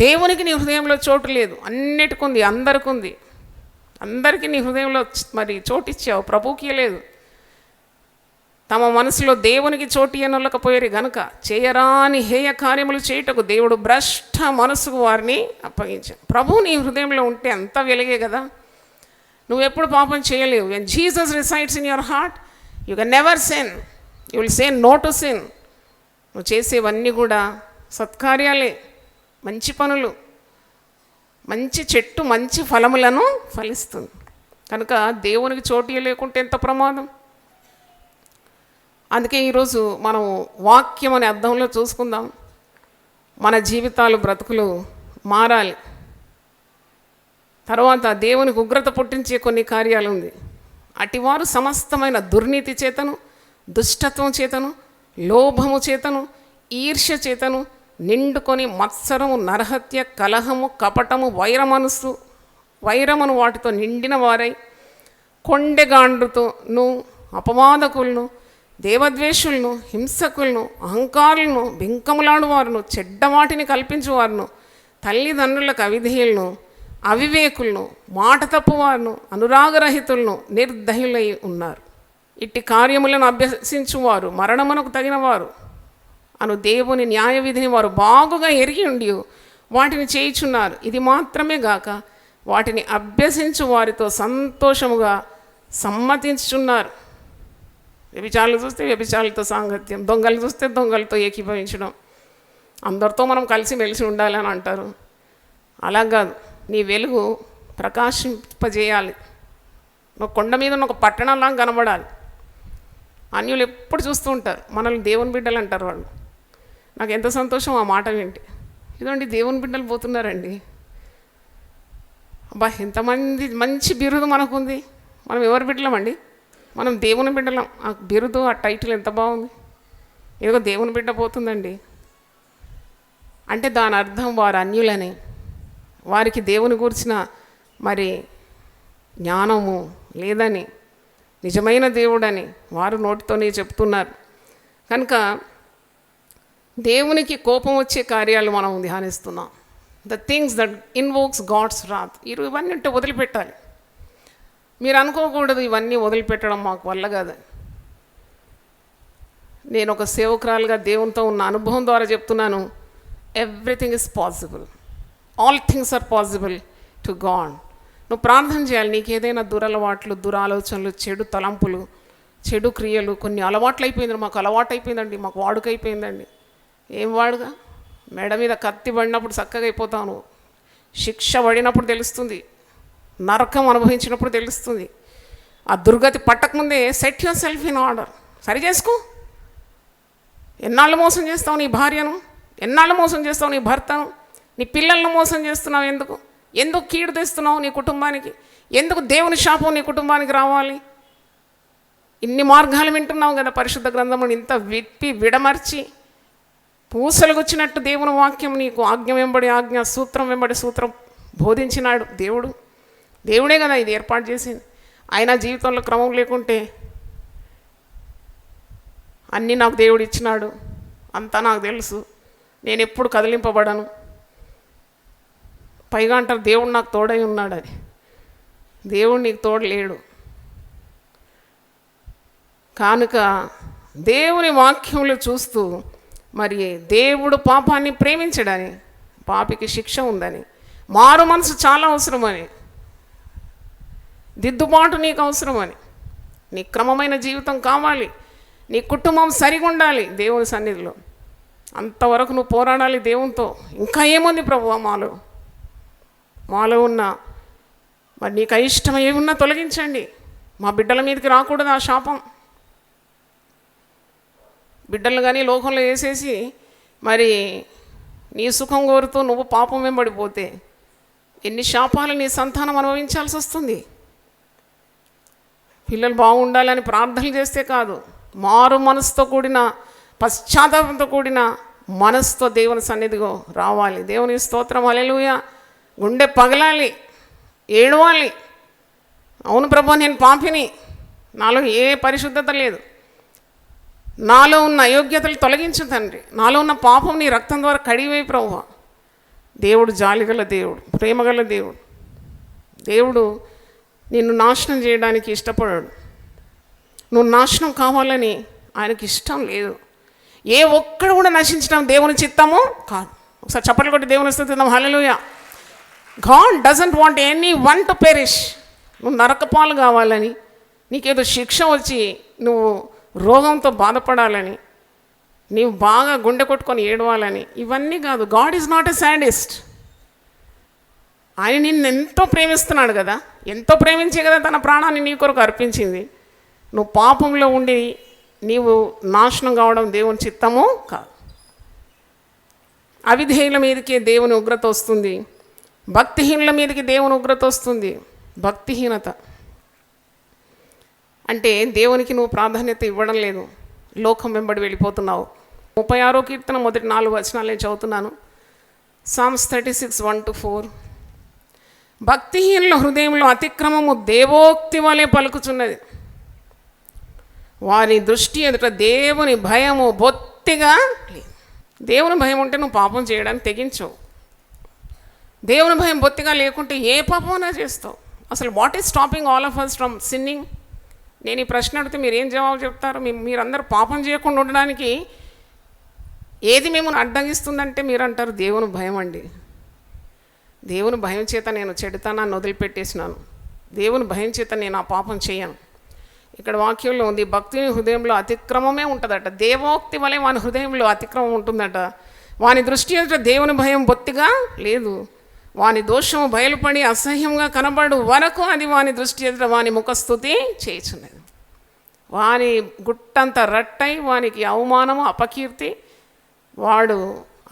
దేవునికి నీ హృదయంలో చోటు లేదు. అన్నిటికి ఉంది, అందరికి ఉంది. అందరికీ నీ హృదయంలో మరి చోటు ఇచ్చావు, ప్రభువుకి లేదు. తమ మనసులో దేవునికి చోటు ఇవ్వలేకపోయారు గనుక చేయరాని హేయ కార్యములు చేయుటకు దేవుడు భ్రష్ట మనసుకు వారిని అప్పగించాడు. ప్రభువు నీ హృదయంలో ఉంటే అంత వెలిగే కదా. నువ్వు ఎప్పుడు పాపం చేయలేవు. When Jesus resides in your heart, you can never sin. You will say no to sin. నువ్వు చేసేవన్నీ కూడా సత్కార్యాలే, మంచి పనులు. మంచి చెట్టు మంచి ఫలములను ఫలిస్తుంది. కనుక దేవునికి చోటు లేకుంటే ఎంత ప్రమాదం. అందుకే ఈరోజు మనం వాక్యం అనే అర్థంలో చూసుకుందాం. మన జీవితాలు బ్రతుకులు మారాలి. తర్వాత దేవునికి ఉగ్రత పుట్టించే కొన్ని కార్యాలు ఉంది. అటివారు సమస్తమైన దుర్నీతి చేతను, దుష్టత్వం చేతను, లోభము చేతను, ఈర్ష్య చేతను నిండుకొని మత్సరము, నరహత్య, కలహము, కపటము, వైరమును వాటితో నిండిన వారై కొండెగాండ్రుతోను, అపవాదకులను, దేవద్వేషులను, హింసకులను, అహంకారులను, బింకములాడువారును, చెడ్డవాటిని కల్పించువారును, తల్లిదండ్రులకు అవిధేయులను, అవివేకులను, మాట తప్పువారును, అనురాగరహితులను, నిర్దయులై ఉన్నారు. ఇట్టి కార్యములను అభ్యసించువారు మరణమునకు తగినవారు అను దేవుని న్యాయ విధిని వారు బాగుగా ఎరిగి ఉండి వాటిని చేయుచున్నారు. ఇది మాత్రమే గాక వాటిని అభ్యసించు వారితో సంతోషముగా సమ్మతించుచున్నారు. వ్యభిచారులు చూస్తే వ్యభిచారులతో సాంగత్యం, దొంగలు చూస్తే దొంగలతో ఏకీభవించడం. అందరితో మనం కలిసి మెలిసి ఉండాలని అంటారు. అలా కాదు, నీ వెలుగు ప్రకాశింపజేయాలి. నువ్వు కొండ మీద ఉన్న ఒక పట్టణంలా కనబడాలి. అన్యులు ఎప్పుడు చూస్తూ ఉంటారు, మనల్ని దేవుని బిడ్డలు అంటారు వాళ్ళు. నాకు ఎంత సంతోషం ఆ మాట వింటే. ఇదండి దేవుని బిడ్డలు పోతున్నారండి. అబ్బా, ఎంతమంది మంచి బిరుదు మనకుంది. మనం ఎవరి బిడ్డలమండి? మనం దేవుని బిడ్డలం. ఆ బిరుదు, ఆ టైటిల్ ఎంత బాగుంది. ఏదో దేవుని బిడ్డ పోతుందండి అంటే దాని అర్థం వారు అన్యులని, వారికి దేవుని గురించిన మరి జ్ఞానము లేదని, నిజమైన దేవుడని వారు నోటితోనే చెప్తున్నారు. కనుక దేవునికి కోపం వచ్చే కార్యాలు మనం ధ్యానిస్తున్నాం. The things that invokes God's wrath. ఇవన్నీ ఉంటే వదిలిపెట్టాలి. మీరు అనుకోకూడదు ఇవన్నీ వదిలిపెట్టడం మాకు వల్ల కాదని. నేను ఒక సేవకురాలుగా దేవునితో ఉన్న అనుభవం ద్వారా చెప్తున్నాను. Everything is possible. All things are possible to God. నువ్వు ప్రార్థన చేయాలి. నీకు ఏదైనా దురలవాట్లు, దురాలోచనలు, చెడు తలంపులు, చెడు క్రియలు, కొన్ని అలవాట్లు అయిపోయింది. మాకు అలవాటు అయిపోయిందండి, మాకు వాడుక అయిపోయిందండి. ఏం వాడుగా? మెడ మీద కత్తి పడినప్పుడు చక్కగా అయిపోతాను, శిక్ష పడినప్పుడు తెలుస్తుంది, నరకం అనుభవించినప్పుడు తెలుస్తుంది. ఆ దుర్గతి పట్టకముందే set yourself in order. సరి చేసుకో. ఎన్నాళ్ళు మోసం చేస్తావు నీ భార్యను, ఎన్నాళ్ళు మోసం చేస్తావు నీ భర్తను, నీ పిల్లలను మోసం చేస్తున్నావు. ఎందుకు కీడు తెస్తున్నావు నీ కుటుంబానికి? ఎందుకు దేవుని శాపం నీ కుటుంబానికి రావాలి? ఇన్ని మార్గాలు వింటున్నావు కదా పరిశుద్ధ గ్రంథమును ఇంత విప్పి విడమర్చి పూసలు గుచ్చినట్టు దేవుని వాక్యం నీకు ఆజ్ఞ వెంబడి ఆజ్ఞ, సూత్రం వెంబడి సూత్రం బోధించినాడు దేవుడు. దేవుడే కదా ఇది ఏర్పాటు చేసింది. అయినా జీవితంలో క్రమం లేకుంటే అన్నీ నాకు దేవుడు ఇచ్చినాడు, అంతా నాకు తెలుసు, నేను ఎప్పుడు కదిలింపబడను. పైగా అంటారు దేవుడు నాకు తోడై ఉన్నాడని. దేవుడు నీకు తోడు లేడు. కనుక దేవుని వాక్యంలో చూస్తూ మరి దేవుడు పాపాన్ని ప్రేమించడని, పాపికి శిక్ష ఉందని, మారు మనసు చాలా అవసరమని, దిద్దుబాటు నీకు అవసరమని, నీ క్రమమైన జీవితం కావాలి, నీ కుటుంబం సరిగా ఉండాలి దేవుని సన్నిధిలో. అంతవరకు నువ్వు పోరాడాలి దేవునితో. ఇంకా ఏముంది ప్రభువా మాలో ఉన్న మరి నీకు అయిష్టం ఏమున్నా తొలగించండి. మా బిడ్డల మీదకి రాకూడదు ఆ శాపం. బిడ్డలు కానీ లోకంలో వేసేసి మరి నీ సుఖం కోరుతూ నువ్వు పాపం వెంబడిపోతే ఎన్ని శాపాలు నీ సంతానం అనుభవించాల్సి వస్తుంది. పిల్లలు బాగుండాలని ప్రార్థనలు చేస్తే కాదు, మారు మనసుతో కూడిన పశ్చాత్తాపంతో కూడిన మనసుతో దేవుని సన్నిధిలో రావాలి. దేవుని స్తోత్రం, హల్లెలూయా. గుండె పగలాలి, ఏడవాలి. అవును ప్రభు, నేను పాపిని, నాలో ఏ పరిశుద్ధత లేదు, నాలో ఉన్న అయోగ్యతలు తొలగించు తండ్రి, నాలో ఉన్న పాపం నీ రక్తం ద్వారా కడిగివేయి ప్రభువా. దేవుడు జాలిగల దేవుడు, ప్రేమగల దేవుడు. దేవుడు నిన్ను నాశనం చేయడానికి ఇష్టపడాడు. నువ్వు నాశనం కావాలని ఆయనకి ఇష్టం లేదు. ఏ ఒక్కడు కూడా నశించడం దేవుని చిత్తము కాదు. ఒకసారి చప్పట్లు కొట్టి దేవుని స్తుతిద్దాం, hallelujah. God doesn't want anyone to perish. నువ్వు నరకపాలు కావాలని, నీకేదో శిక్ష వచ్చి నువ్వు రోగంతో బాధపడాలని, నీవు బాగా గుండె కొట్టుకొని ఏడవాలని, ఇవన్నీ కాదు. God is not a sadist. ఆయన నిన్ను ఎంతో ప్రేమిస్తున్నాడు కదా, ఎంతో ప్రేమించే కదా తన ప్రాణాన్ని నీ కొరకు అర్పించింది. నువ్వు పాపంలో ఉండి నీవు నాశనం కావడం దేవుని చిత్తము కాదు. అవిధేయుల మీదకి దేవుని ఉగ్రత వస్తుంది, భక్తిహీనుల మీదకి దేవుని ఉగ్రత వస్తుంది. భక్తిహీనత అంటే దేవునికి నువ్వు ప్రాధాన్యత ఇవ్వడం లేదు, లోకం వెంబడి వెళ్ళిపోతున్నావు. 36వ కీర్తన మొదటి 4 వచనాలు నేను చదువుతున్నాను. సామ్స్ 36:1-4. భక్తిహీనుల హృదయంలో అతిక్రమము దేవోక్తి వలె పలుకుచున్నది. వారి దృష్టి ఎదుట దేవుని భయము బొత్తిగా లేదు. దేవుని భయం ఉంటే నువ్వు పాపం చేయడానికి తెగించవు. దేవుని భయం బొత్తిగా లేకుంటే ఏ పాపమైనా చేస్తావు. అసలు what is stopping all of us from sinning? నేను ఈ ప్రశ్న అడిగితే మీరు ఏం జవాబు చెప్తారు? మీరందరూ పాపం చేయకుండా ఉండడానికి ఏది మిమ్మల్ని అడ్డగిస్తుందంటే మీరు అంటారు దేవుని భయం అండి. దేవుని భయం చేత నేను చెడుతనాన్ని వదిలిపెట్టేసినాను, దేవుని భయం చేత నేను ఆ పాపం చేయను. ఇక్కడ వాక్యంలో ఉంది, భక్తుని హృదయంలో అతిక్రమమే ఉంటుందట. దేవోక్తి వలె వాని హృదయంలో అతిక్రమం ఉంటుందట. వాని దృష్టి ఎదుట దేవుని భయం బొత్తిగా లేదు. వాని దోషము బయలుపడి అసహ్యంగా కనబడు వరకు అది వాని దృష్టి ఎదుట వాని ముఖస్థుతి చేయుచున్నది. వాని గుట్టంత రట్టై వానికి అవమానము అపకీర్తి, వాడు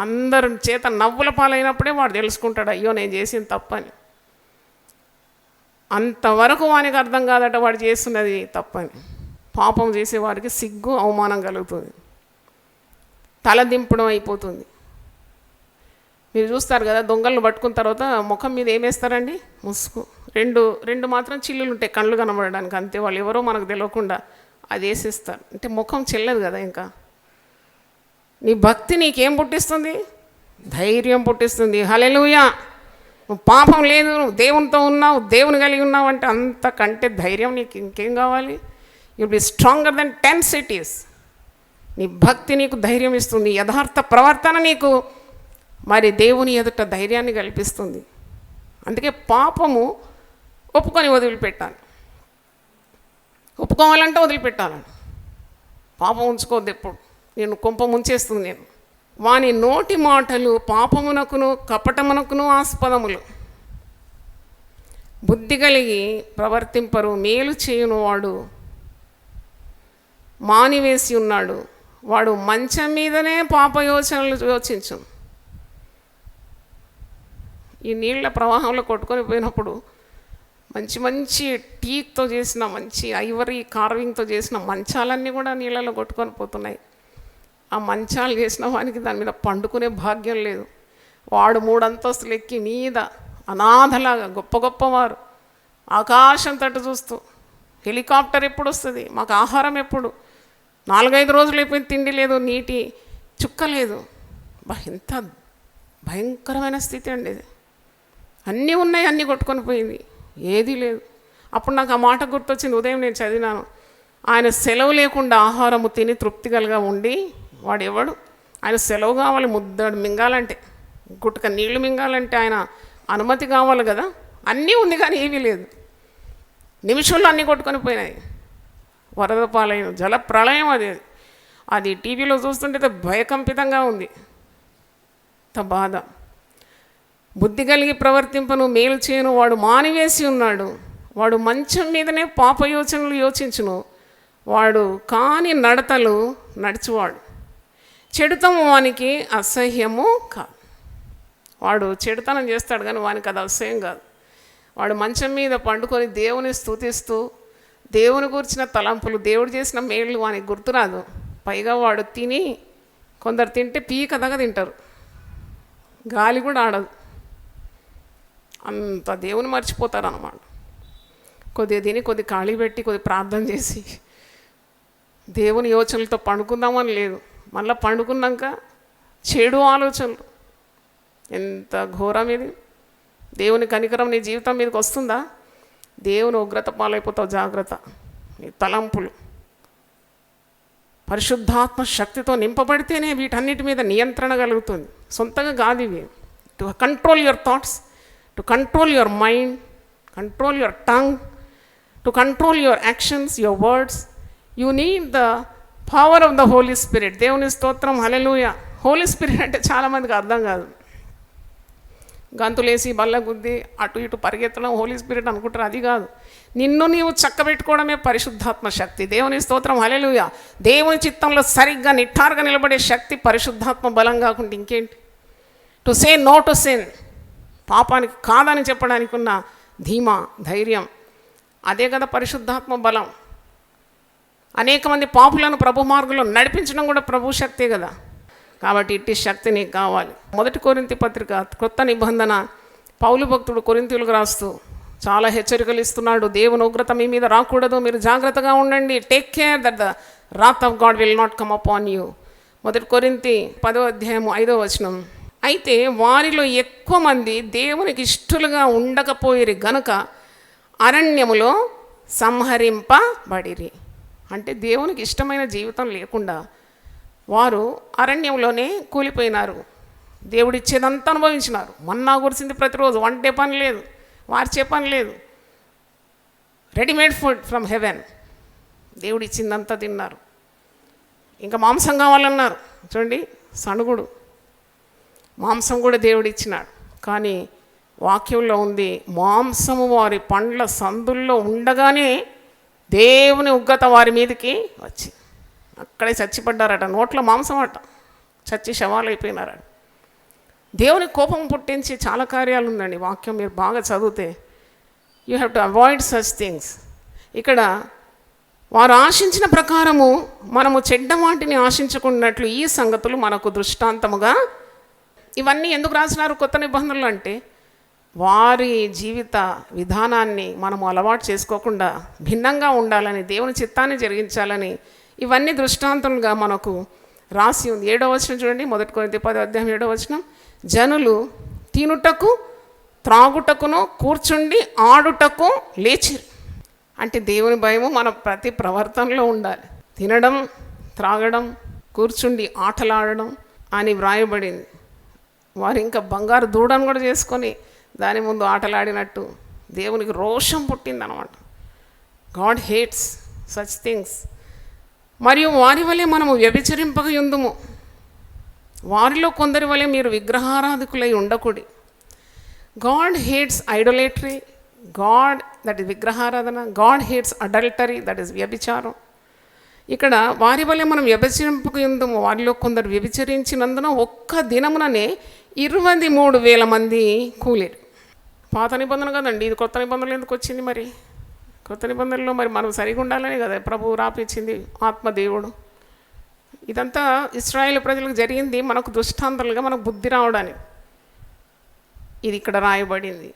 అందరి చేత నవ్వుల పాలైనప్పుడే వాడు తెలుసుకుంటాడు, అయ్యో నేను చేసిన తప్పని. అంతవరకు వానికి అర్థం కాదట వాడు చేస్తున్నది తప్పని. పాపం చేసేవాడికి సిగ్గు అవమానం కలుగుతుంది, తలదింపడం అయిపోతుంది. మీరు చూస్తారు కదా, దొంగలను పట్టుకున్న తర్వాత ముఖం మీద ఏమేస్తారండి? ముసుగు. రెండు మాత్రం చిల్లులు ఉంటాయి కళ్ళు కనబడడానికి, అంతే. వాళ్ళు ఎవరో మనకు తెలియకుండా అది వేసేస్తారు. అంటే ముఖం చెల్లదు కదా. ఇంకా నీ భక్తి నీకేం పుట్టిస్తుంది? ధైర్యం పుట్టిస్తుంది. హల్లెలూయా. నువ్వు పాపం లేదు, నువ్వు దేవునితో ఉన్నావు, దేవుని కలిగి ఉన్నావు అంటే అంతకంటే ధైర్యం నీకు ఇంకేం కావాలి? You'll be stronger then 10 cities. నీ భక్తి నీకు ధైర్యం ఇస్తుంది. యథార్థ ప్రవర్తన నీకు మరి దేవుని ఎదుట ధైర్యాన్ని కల్పిస్తుంది. అందుకే పాపము ఒప్పుకొని వదిలిపెట్టాలి. ఒప్పుకోవాలంటే వదిలిపెట్టాలని, పాపం ఉంచుకోవద్దు ఎప్పుడు. నేను కొంప ముంచేస్తుంది. నేను వాని నోటి మాటలు పాపమునకును కపటమునకును ఆస్పదములు. బుద్ధి కలిగి ప్రవర్తింపరు. మేలు చేయును వాడు మానివేసి ఉన్నాడు. వాడు మంచం మీదనే పాప యోచనలు యోచించు. ఈ నీళ్ల ప్రవాహంలో కొట్టుకొని పోయినప్పుడు మంచి మంచి టీక్తో చేసిన, మంచి ఐవరీ కార్వింగ్తో చేసిన మంచాలన్నీ కూడా నీళ్ళలో కొట్టుకొని పోతున్నాయి. ఆ మంచాలు చేసిన వానికి దాని మీద పండుకునే భాగ్యం లేదు. వాడు 3 అంతస్తులు ఎక్కి మీద అనాథలాగా గొప్ప గొప్పవారు ఆకాశం తట్టు చూస్తూ, హెలికాప్టర్ ఎప్పుడు వస్తుంది, మాకు ఆహారం ఎప్పుడు, 4-5 రోజులు అయిపోయింది, తిండి లేదు, నీటి చుక్క లేదు. ఎంత భయంకరమైన స్థితి అండి ఇది. అన్నీ ఉన్నాయి, అన్నీ కొట్టుకొని పోయింది, ఏదీ లేదు. అప్పుడు నాకు ఆ మాట గుర్తొచ్చింది. ఉదయం నేను చదివినాను, ఆయన సెలవు లేకుండా ఆహారము తిని తృప్తిగలగా ఉండి వాడు ఎవడు? ఆయన సెలవు కావాలి, ముద్దడు మింగాలంటే, గుట్టక నీళ్లు మింగాలంటే ఆయన అనుమతి కావాలి కదా. అన్నీ ఉంది కానీ ఏమీ లేదు. నిమిషంలో అన్నీ కొట్టుకొని పోయినాయి. వరద పాలైన జల ప్రళయం అది టీవీలో చూస్తుంటే భయకంపితంగా ఉంది. అంత బాధ. బుద్ధి కలిగి ప్రవర్తింపను మేలు చేయను వాడు మానివేసి ఉన్నాడు. వాడు మంచం మీదనే పాప యోచనలు యోచించును. వాడు కాని నడతలు నడుచువాడు. చెడుతము వానికి అసహ్యము కాదు. వాడు చెడుతనం చేస్తాడు కానీ వానికి అది అసహ్యం కాదు. వాడు మంచం మీద పండుకొని దేవుని స్తుతిస్తూ దేవుని గురించిన తలంపులు, దేవుడు చేసిన మేళ్ళు వానికి గుర్తురాదు. పైగా వాడు తిని, కొందరు తింటే పీకదగా తింటారు, గాలి కూడా ఆడదు, అంత దేవుని మర్చిపోతారు అన్నమాట. కొద్దిగా తిని కొద్ది ఖాళీ పెట్టి కొద్ది ప్రార్థన చేసి దేవుని యోచనలతో పండుకుందామని లేదు. మళ్ళీ పండుకున్నాక చెడు ఆలోచనలు. ఎంత ఘోరం ఇది. దేవుని కనికరం నీ జీవితం మీదకి వస్తుందా? దేవుని ఉగ్రత పాలైపోతావు, జాగ్రత్త. నీ తలంపులు పరిశుద్ధాత్మ శక్తితో నింపబడితేనే వీటన్నిటి మీద నియంత్రణ కలుగుతుంది. సొంతగా కాదు ఇవి. To control your thoughts, to control your mind, control your tongue, to control your actions, your words. You need the power of the Holy Spirit. దేవుని స్తోత్రం, హల్లెలూయా. హోలీ స్పిరిట్ అంటే చాలామందికి అర్థం కాదు. గంతులేసి బల్ల గుద్ది అటు ఇటు పరిగెత్తడం హోలీ స్పిరిట్ అనుకుంటారు. అది కాదు. నిన్ను నీవు చక్కబెట్టుకోవడమే పరిశుద్ధాత్మ శక్తి. దేవుని స్తోత్రం, హల్లెలూయా. దేవుని చిత్తంలో సరిగ్గా నిఠారుగా నిలబడే శక్తి పరిశుద్ధాత్మ బలం కాకుండా ఇంకేంటి? To say no to sin, పాపానికి కాదని చెప్పడానికి ఉన్న ధీమా, ధైర్యం, అదే కదా పరిశుద్ధాత్మ బలం. అనేక మంది పాపులను ప్రభు మార్గంలో నడిపించడం కూడా ప్రభు శక్తే కదా. కాబట్టి ఇట్టి శక్తి నీకు కావాలి. 1 కొరింథీ పత్రిక కొత్త నిబంధన పౌలు భక్తుడు కొరింథీయులకు రాస్తూ చాలా హెచ్చరికలు ఇస్తున్నాడు. దేవుని ఉగ్రత మీ మీద రాకూడదు, మీరు జాగ్రత్తగా ఉండండి. Take care that the wrath of God will not come upon you. 1 కొరింథీ 10వ అధ్యాయం 5వ వచనం. అయితే వారిలో ఎక్కువ మంది దేవునికి ఇష్టలుగా ఉండకపోయిరి గనుక అరణ్యములో సంహరింపబడిరి. అంటే దేవునికి ఇష్టమైన జీవితం లేకుండా వారు అరణ్యంలోనే కూలిపోయినారు. దేవుడిచ్చేదంతా అనుభవించినారు. మన్నా కురిసింది ప్రతిరోజు, వంటే పని లేదు, వార్చే పని లేదు, రెడీమేడ్ ఫుడ్ ఫ్రమ్ హెవెన్. దేవుడిచ్చిందంతా తిన్నారు. ఇంకా మాంసం కావాలన్నారు. చూడండి, సణుగుడు మాంసం కూడా దేవుడిచ్చినాడు. కానీ వాక్యంలో ఉంది, మాంసము వారి పండ్ల సందుల్లో ఉండగానే దేవుని ఉగ్రత వారి మీదకి వచ్చి అక్కడే చచ్చిపడ్డారట. నోట్లో మాంసం అట, చచ్చి శవాలైపోయినారట. దేవుని కోపం పుట్టించి చాలా కార్యాలు ఉందండి. వాక్యం మీరు బాగా చదివితే you have to avoid such things. ఇక్కడ వారు ఆశించిన ప్రకారము మనము చెడ్డ వాటిని ఆశించుకున్నట్లు ఈ సంగతులు మనకు దృష్టాంతముగా. ఇవన్నీ ఎందుకు రాసినారు కొత్త నిబంధనలు అంటే, వారి జీవిత విధానాన్ని మనము అలవాటు చేసుకోకుండా భిన్నంగా ఉండాలని, దేవుని చిత్తాన్ని జరిగించాలని ఇవన్నీ దృష్టాంతంగా మనకు రాసి ఉంది. 7వ వచనం చూడండి, 1 కొరింథీ 10వ అధ్యాయం 7వ వచనం. జనులు తినుటకు త్రాగుటకును కూర్చుండి ఆడుటకు లేచిరు. అంటే దేవుని భయము మన ప్రతి ప్రవర్తనలో ఉండాలి. తినడం, త్రాగడం, కూర్చుండి ఆటలాడడం అని వ్రాయబడింది. వారు ఇంకా బంగారు దూడను కూడా చేసుకొని దాని ముందు ఆటలాడినట్టు దేవునికి రోషం పుట్టిందనమాట. God hates such things. మరియు వారి వలె మనము వ్యభిచరింపక యుందుము. వారిలో కొందరి వలె మీరు విగ్రహారాధికులై ఉండకూడి. God hates idolatry, God that is విగ్రహారాధన. God hates adultery, that is వ్యభిచారం. ఇక్కడ వారి వలె మనం వ్యభిచరింపక యుందుము. వారిలో కొందరు వ్యభిచరించినందున ఒక్క దినముననే 23,000 మంది కూలేరు. పాత నిబంధన కదండి ఇది, కొత్త నిబంధనలు ఎందుకు వచ్చింది? మరి కొత్త నిబంధనలో మరి మనం సరిగా ఉండాలని కదా ప్రభువు రాపించింది ఆత్మదేవుడు. ఇదంతా ఇశ్రాయేల్ ప్రజలకు జరిగింది మనకు దృష్టాంతాలుగా, మనకు బుద్ధి రావడానికి ఇది ఇక్కడ రాయబడింది.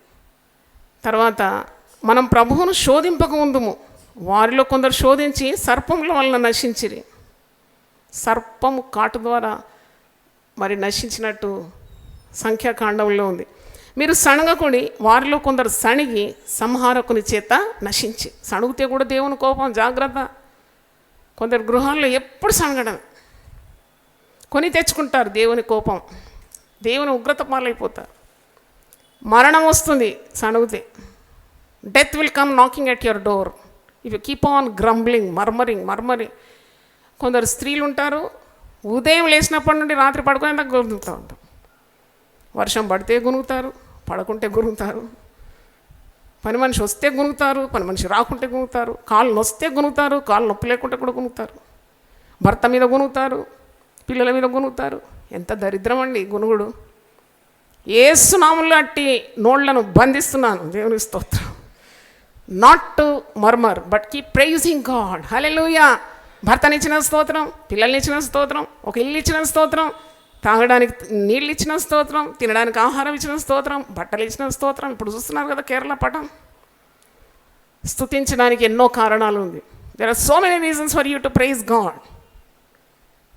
తర్వాత మనం ప్రభువును శోధింపక ఉందుము. వారిలో కొందరు శోధించి సర్పముల వలన నశించిరి. సర్పము కాటు ద్వారా మరి నశించినట్టు సంఖ్యాకాండంలో ఉంది. మీరు సణగకుడి, వారిలో కొందరు సణిగి సంహారకుని చేత నశించి. సణుగితే కూడా దేవుని కోపం, జాగ్రత్త. కొందరు గృహాల్లో ఎప్పుడు సణగడం, కొని తెచ్చుకుంటారు దేవుని కోపం, దేవుని ఉగ్రత పాలైపోతారు. మరణం వస్తుంది సణుగితే. Death will come knocking at your door if you keep on grumbling, murmuring. కొందరు స్త్రీలు ఉంటారు, ఉదయం లేచినప్పటి నుండి రాత్రి పడుకునేందుకు గునుగుతూ ఉంటారు. వర్షం పడితే గునుగుతారు, పడకుంటే గునుగుతారు. పని మనిషి వస్తే గునుగుతారు, పని మనిషి రాకుంటే గునుగుతారు. కాళ్ళు నొస్తే గునుగుతారు, కాళ్ళు నొప్పి లేకుంటే కూడా గునుగుతారు. భర్త మీద గునుగుతారు, పిల్లల మీద గునుగుతారు. ఎంత దరిద్రం అండి గునుగుడు. యేసు నామములో అట్టి నోళ్లను బంధిస్తున్నాను. దేవుని స్తోత్రం. Not to murmur but keep praising God. Hallelujah. భర్తనిచ్చిన స్తోత్రం, పిల్లల్నిచ్చిన స్తోత్రం, ఒక ఇల్లు ఇచ్చిన స్తోత్రం, తాగడానికి నీళ్ళు ఇచ్చిన స్తోత్రం, తినడానికి ఆహారం ఇచ్చిన స్తోత్రం, బట్టలు ఇచ్చిన స్తోత్రం. ఇప్పుడు చూస్తున్నారు కదా కేరళ పటం. స్తుతించడానికి ఎన్నో కారణాలు ఉంది. There are so many reasons for you to praise God.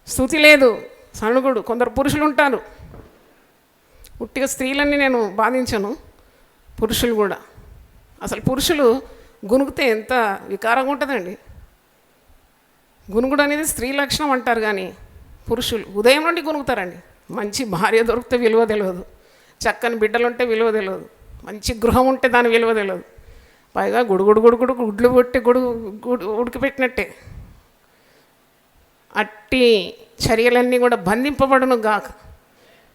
స్తుతి లేదు, సణుగుడు. కొందరు పురుషులు ఉంటారు, ఉట్టిగా స్త్రీలన్నీ నేను బాధించను, పురుషులు కూడా. అసలు పురుషులు గునుగుతే ఎంత వికారంగా ఉంటుందండి. గునుగుడు అనేది స్త్రీ లక్షణం అంటారు, కానీ పురుషులు ఉదయం నుండి గునుగుతారండి. మంచి భార్య దొరికితే విలువ తెలియదు, చక్కని బిడ్డలు ఉంటే విలువ తెలియదు, మంచి గృహం ఉంటే దాని విలువ తెలియదు. పైగా గుడుగుడు గుడ్లు పెట్టి ఉడికిపెట్టినట్టే. అట్టి చర్యలన్నీ కూడా బంధింపబడును గాక.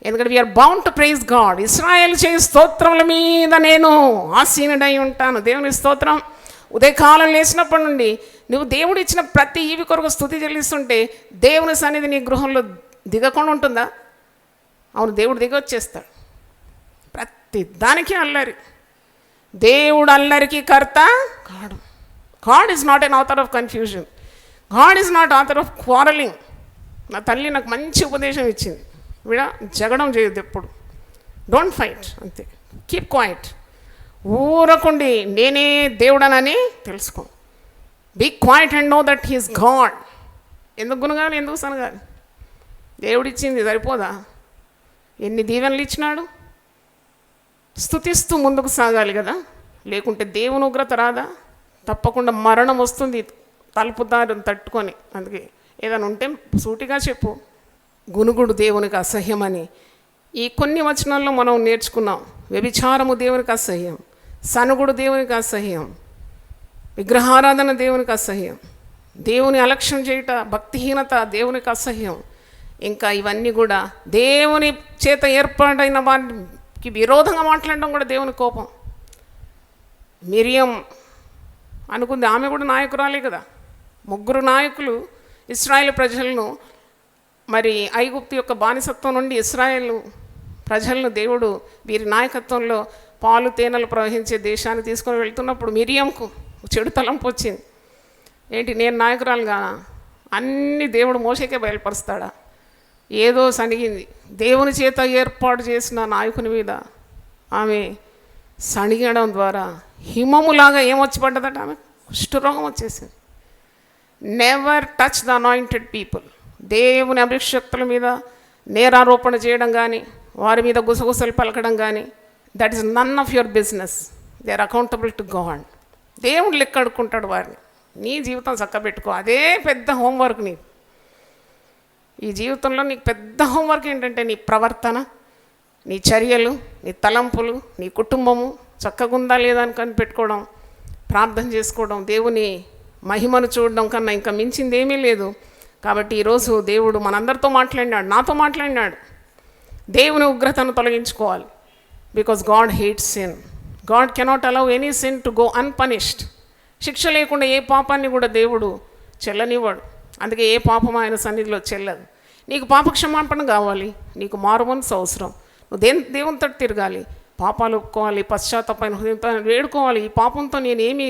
ఎందుకంటే we're bound to praise God. ఇశ్రాయేలు చేయి స్తోత్రముల మీద నేను ఆసీనుడై ఉంటాను. దేవుని స్తోత్రం. ఉదయకాలం లేచినప్పటి నుండి నువ్వు దేవుడు ఇచ్చిన ప్రతి ఈవి కొరకు స్తుతి చెల్లిస్తుంటే దేవుని సన్నిధి నీ గృహంలో దిగకుండా ఉంటుందా? అవును, దేవుడు దిగొచ్చేస్తాడు. ప్రతి దానికి అల్లరి. దేవుడు అల్లరికి కర్త కాడు. God is not an author of confusion. God is not author of quarrelling. నా తల్లి నాకు మంచి ఉపదేశం ఇచ్చింది. జగడం చేయొద్దు ఎప్పుడు. డోంట్ ఫైట్, అంతే. Keep quiet. ఊరకుండి నేనే దేవుడనని తెలుసుకో. Be quiet and know that he's God. ఎందుకు గుణగాలి, ఎందుకు సనగాలి? దేవుడిచ్చింది సరిపోదా? ఎన్ని దీవెనలు ఇచ్చినాడు. స్తుతిస్తూ ముందుకు సాగాలి కదా, లేకుంటే దేవుని ఉగ్రత రాదా? తప్పకుండా మరణం వస్తుంది తలుపు దారిని తట్టుకొని. అందుకే ఏదైనా ఉంటే సూటిగా చెప్పు. గునుగుడు దేవునికి అసహ్యమని ఈ కొన్ని వచనాల్లో మనం నేర్చుకున్నాం. వ్యభిచారము దేవునికి అసహ్యం, సనుగుడు దేవునికి అసహ్యం, విగ్రహారాధన దేవునికి అసహ్యం, దేవుని అలక్ష్యం చేయుట, భక్తిహీనత దేవునికి అసహ్యం. ఇంకా ఇవన్నీ కూడా దేవుని చేత ఏర్పాటైన వారికి విరోధంగా మాట్లాడడం కూడా దేవుని కోపం. మిరియం అనుకుంది, ఆమె కూడా నాయకురాలే కదా. 3 నాయకులు ఇశ్రాయేలు ప్రజలను, మరి ఐగుప్తు యొక్క బానిసత్వం నుండి ఇశ్రాయేలు ప్రజలను దేవుడు వీరి నాయకత్వంలో పాలు తేనెలు ప్రవహించే దేశాన్ని తీసుకొని వెళ్తున్నప్పుడు మిరియంకు చెడు తలంపు వచ్చింది. ఏంటి, నేను నాయకురాలుగా? అన్ని దేవుడు మోషేకే బయలుపరుస్తాడా? ఏదో సణిగింది. దేవుని చేత ఏర్పాటు చేసిన నాయకుని మీద ఆమె సణిగడం ద్వారా హిమములాగా ఏమొచ్చి పడ్డదట? ఆమె కుష్ఠరోగం వచ్చేసింది. Never touch the anointed people. దేవుని అభిషక్తుల మీద నేరారోపణ చేయడం కానీ, వారి మీద గుసగుసలు పలకడం కానీ, that is none of your business. They are accountable to God. దేవుడు లెక్క అడుక్కుంటాడు వారిని. నీ జీవితం చక్కబెట్టుకో. అదే పెద్ద హోంవర్క్ నీకు. ఈ జీవితంలో నీకు పెద్ద హోంవర్క్ ఏంటంటే నీ ప్రవర్తన, నీ చర్యలు, నీ తలంపులు, నీ కుటుంబము చక్కగుందా లేదా అని కనిపెట్టుకోవడం, ప్రార్థన చేసుకోవడం, దేవుని మహిమను చూడడం కన్నా ఇంకా మించింది ఏమీ లేదు. కాబట్టి ఈరోజు దేవుడు మనందరితో మాట్లాడినాడు, నాతో మాట్లాడినాడు. దేవుని ఉగ్రతను తొలగించుకోవాలి. Because God hates sin. God cannot allow any sin to go unpunished. శిక్ష లేకుండా ఏ పాపాన్ని కూడా దేవుడు చెల్లనివ్వడు. అందుకే ఏ పాపం ఆయన సన్నిధిలో చెల్లదు. నీకు పాప క్షమాపణ కావాలి, నీకు మారుమనసు అవసరం. నువ్వు దేవునితో తిరగాలి, పాపాలు ఒప్పుకోవాలి, పశ్చాత్తాపమైన హృదయంతో వేడుకోవాలి. ఈ పాపంతో నేనేమి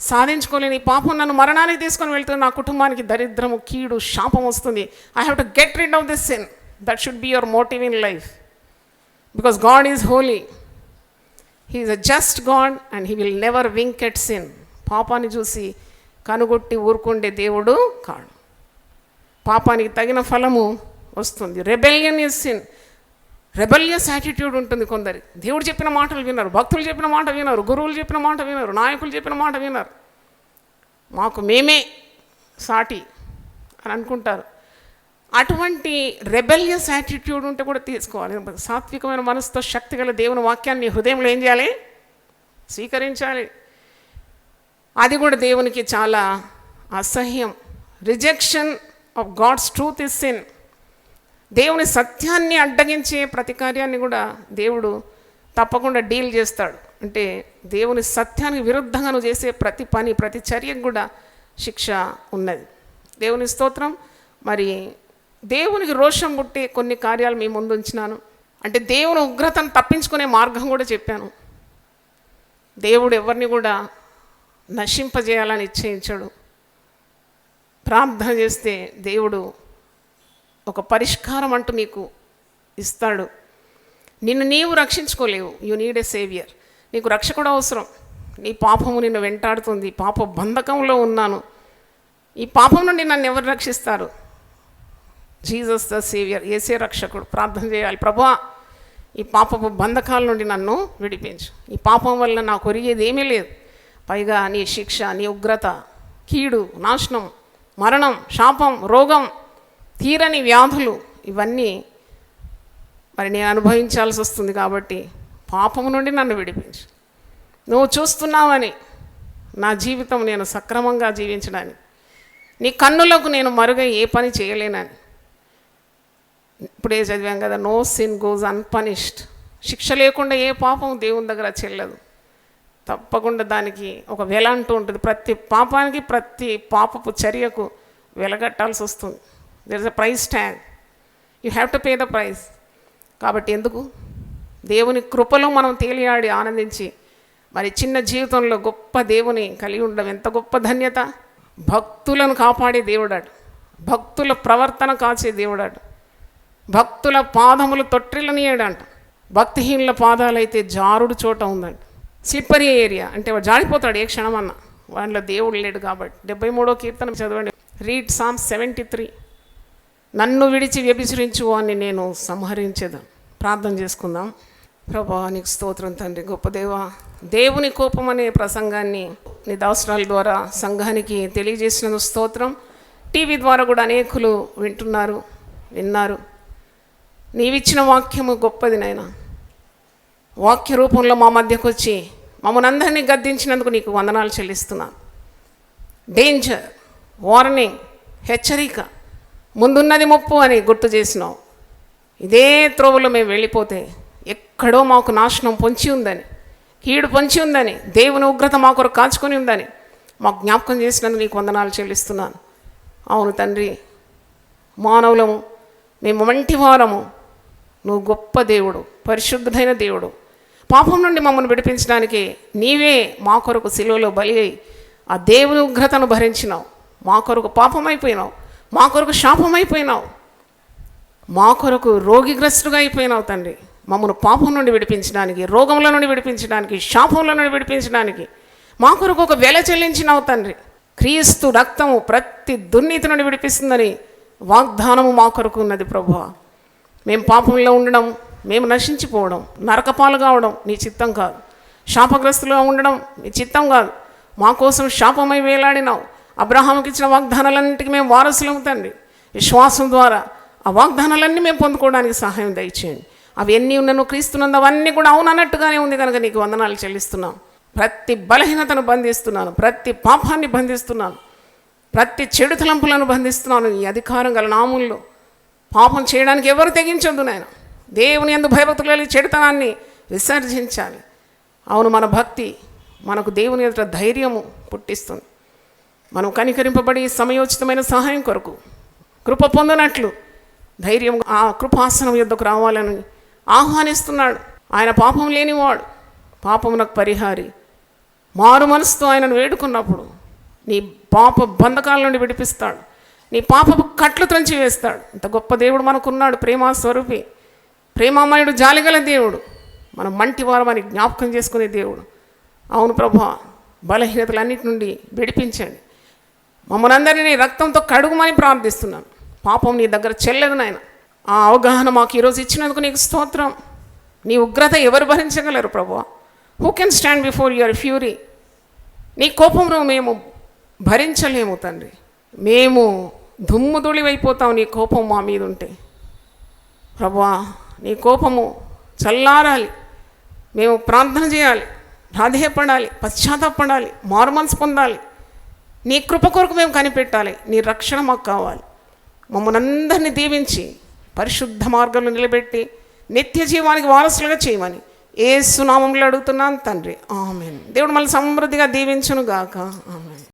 సాధించుకోలేని, ఈ పాపం నన్ను మరణానికి తీసుకొని వెళ్తుంది, నా కుటుంబానికి దరిద్రము, కీడు, శాపం వస్తుంది. I have to get rid of this sin. That should be your motive in life. Because God is holy. He is a just God and he will never wink at sin. పాపాన్ని చూసి కనుగొట్టి ఊరుకుండే దేవుడు కాడు. పాపానికి తగిన ఫలము వస్తుంది. Rebellion is sin. Rebellious attitude ఉంటుంది కొందరికి. దేవుడు చెప్పిన మాటలు వినరు, భక్తులు చెప్పిన మాట వినరు, గురువులు చెప్పిన మాట వినరు, నాయకులు చెప్పిన మాట వినరు. మాకు మేమే సాటి అని అనుకుంటారు. అటువంటి రెబెలియస్ యాటిట్యూడ్ ఉంటే కూడా తీసుకోవాలి. సాత్వికమైన మనసుతో శక్తి గల దేవుని వాక్యాన్ని హృదయంలో ఏం చేయాలి? స్వీకరించాలి. అది కూడా దేవునికి చాలా అసహ్యం. Rejection of God's truth is sin. దేవుని సత్యాన్ని అడ్డగించే ప్రతి కార్యాన్ని కూడా దేవుడు తప్పకుండా డీల్ చేస్తాడు. అంటే దేవుని సత్యానికి విరుద్ధంగా నువ్వు చేసే ప్రతి పని, ప్రతి చర్యకు కూడా శిక్ష ఉన్నది. దేవుని స్తోత్రం. మరి దేవునికి రోషం పుట్టే కొన్ని కార్యాలు మీ ముందు ఉంచినాను. అంటే దేవుని ఉగ్రతను తప్పించుకునే మార్గం కూడా చెప్పాను. దేవుడు ఎవరిని కూడా నశింపజేయాలని నిశ్చయించాడు. ప్రార్థన చేస్తే దేవుడు ఒక పరిష్కారం అంటూ నీకు ఇస్తాడు. నిన్ను నీవు రక్షించుకోలేవు. You need a saviour. నీకు రక్షకుడు అవసరం. నీ పాపము నిన్ను వెంటాడుతుంది. పాప బంధకంలో ఉన్నాను. ఈ పాపం నుండి నన్ను ఎవరు రక్షిస్తారు? Jesus the saviour. యేసే రక్షకుడు. ప్రార్థన చేయాలి. ప్రభువా, ఈ పాపపు బంధకాల నుండి నన్ను విడిపించు. ఈ పాపం వల్ల నాకు ఒరిగేది ఏమీ లేదు. పైగా నీ శిక్ష, నీ ఉగ్రత, కీడు, నాశనం, మరణం, శాపం, రోగం, తీరని వ్యాధులు ఇవన్నీ మరి నేను అనుభవించాల్సి వస్తుంది. కాబట్టి పాపము నుండి నన్ను విడిపించు. నువ్వు చూస్తున్నావని నా జీవితం నేను సక్రమంగా జీవించడానికి, నీ కన్నులకు నేను మరుగై ఏ పని చేయలేనని. ఇప్పుడే చదివాం కదా, నో సిన్ గోస్ అన్పనిష్డ్. శిక్ష లేకుండా ఏ పాపం దేవుని దగ్గర చెల్లదు. తప్పకుండా దానికి ఒక వెల అంటూ ఉంటుంది. ప్రతి పాపానికి, ప్రతి పాపపు చర్యకు వెలగట్టాల్సి వస్తుంది. There is a price tag. You have to pay the price. కాబట్టి ఎందుకు? దేవుని కృపలో మనం తేలియాడి ఆనందించి మరి చిన్న జీవితంలో గొప్ప దేవుని కలిగి ఉండడం ఎంత గొప్ప ధన్యత. భక్తులను కాపాడే దేవుడాడు, భక్తుల ప్రవర్తన కాచే దేవుడాడు, భక్తుల పాదములు తొట్టిల్లనియడంట. భక్తిహీనుల పాదాలైతే జారుడు చోట ఉందంట. స్లిప్పరీ ఏరియా అంటే వాడు జారిపోతాడు ఏ క్షణమన్నా. వాళ్ళలో దేవుడు లేడు కాబట్టి. 73వ కీర్తన చదవండి. Read psalm 73. నన్ను విడిచి వ్యభిచరించు అని నేను సంహరించేదాం. ప్రార్థన చేసుకుందాం. ప్రభువా, నీకు స్తోత్రం తండ్రి. గొప్ప దేవా, దేవుని కోపం అనే ప్రసంగాన్ని నీ దాసరాల ద్వారా సంఘానికి తెలియజేసినందుకు స్తోత్రం. టీవీ ద్వారా కూడా అనేకులు విన్నారు. నీవిచ్చిన వాక్యము గొప్పది నాయనా. వాక్య రూపంలో మా మధ్యకు వచ్చి మమ్మల్ని అందరినీ గద్దించినందుకు నీకు వందనాలు చెల్లిస్తున్నాను. డేంజర్, వార్నింగ్, హెచ్చరిక, ముందున్నది ముప్పు అని గుర్తు చేసినావు. ఇదే త్రోవలో మేము వెళ్ళిపోతే ఎక్కడో మాకు నాశనం పొంచి ఉందని, కీడు పొంచి ఉందని, దేవుని ఉగ్రత మా కొరకు కాచుకొని ఉందని మాకు జ్ఞాపకం చేసినందుకు నీకు వందనాలు చెల్లిస్తున్నాను. అవును తండ్రి, మానవులము, మేము వంటి వారము. నువ్వు గొప్ప దేవుడు, పరిశుద్ధమైన దేవుడు. పాపం నుండి మమ్మల్ని విడిపించడానికి నీవే మా కొరకు శిలువలో బలి అయి ఆ దేవుని ఉగ్రతను భరించినావు. మా కొరకు పాపమైపోయినావు, మా కొరకు శాపమైపోయినావు, మా కొరకు రోగిగ్రస్తుగా అయిపోయినావు తండ్రి. మమ్మల్ని పాపం నుండి విడిపించడానికి, రోగంలో నుండి విడిపించడానికి, శాపంలో నుండి విడిపించడానికి మా కొరకు ఒక వెల చెల్లించినావు తండ్రి. క్రీస్తు రక్తము ప్రతి దుర్నీతి నుండి విడిపిస్తుందని వాగ్దానము మా కొరకు ఉన్నది ప్రభువా. మేము పాపంలో ఉండడం, మేము నశించిపోవడం, నరకపాలు కావడం నీ చిత్తం కాదు. శాపగ్రస్తులుగా ఉండడం నీ చిత్తం కాదు. మా కోసం శాపమై వేలాడినావు. అబ్రహాముకి ఇచ్చిన వాగ్దానాలన్నింటికి మేము వారసులం తండ్రి. విశ్వాసం ద్వారా ఆ వాగ్దానాలన్నీ మేము పొందుకోవడానికి సహాయం దయచేయండి. అవి ఎన్ని ఉన్నను క్రీస్తునందు అవన్నీ కూడా అవునన్నట్టుగానే ఉంది కనుక నీకు వందనాలు చెల్లిస్తున్నాను. ప్రతి బలహీనతను బంధిస్తున్నాను, ప్రతి పాపాన్ని బంధిస్తున్నాను, ప్రతి చెడు తలంపులను బంధిస్తున్నాను. ఈ అధికారం గల నామముల్లో పాపం చేయడానికి ఎవరు తెగించొద్దు నాయన. దేవుని యందు భయభక్తులు కలిగి చెడుతనాన్ని విసర్జించాలి. అవును, మన భక్తి మనకు దేవుని ఎదుట ధైర్యము పుట్టిస్తుంది. మనం కనికరింపబడి సమయోచితమైన సహాయం కొరకు కృప పొందినట్లు ధైర్యం ఆ కృపాసనం యుద్ధకు రావాలని ఆహ్వానిస్తున్నాడు. ఆయన పాపం లేనివాడు, పాపమునకు పరిహారి. మారు మనసుతో ఆయనను వేడుకున్నప్పుడు నీ పాప బంధకాల నుండి విడిపిస్తాడు, నీ పాపపు కట్లు త్రంచి వేస్తాడు. ఇంత గొప్ప దేవుడు మనకున్నాడు. ప్రేమ స్వరూపి, ప్రేమామయుడు, జాలిగల దేవుడు, మనం మంటివారం అని జ్ఞాపకం చేసుకునే దేవుడు. అవును ప్రభువా, బలహీనతలన్నిటి నుండి విడిపించండి. మమ్మల్ని అందరినీ రక్తంతో కడుగుమని ప్రార్థిస్తున్నాను. పాపం నీ దగ్గర చెల్లదు నాయన. ఆ అవగాహన మాకు ఈరోజు ఇచ్చినందుకు నీకు స్తోత్రం. నీ ఉగ్రత ఎవరు భరించగలరు ప్రభువా? Who can stand before your fury? నీ కోపంలో మేము భరించలేము తండ్రి. మేము దుమ్ముధూళివైపోతాం నీ కోపం మా మీద ఉంటే. ప్రభువా, నీ కోపము చల్లారాలి, మేము ప్రార్థన చేయాలి, ప్రాధేయపడాలి, పశ్చాత్తాపడాలి, మారుమనసు పొందాలి. నీ కృప కొరకు మేము కనిపెట్టాలి. నీ రక్షణ మాకు కావాలి. మమ్మల్ని అందరినీ దీవించి పరిశుద్ధ మార్గంలో నిలబెట్టి నిత్య జీవానికి వారసులుగా చేయమని యేసు నామములో అడుగుతున్నాను తండ్రి. ఆమేన్. దేవుడు మళ్ళీ సమృద్ధిగా దీవించును గాక. ఆమేన్.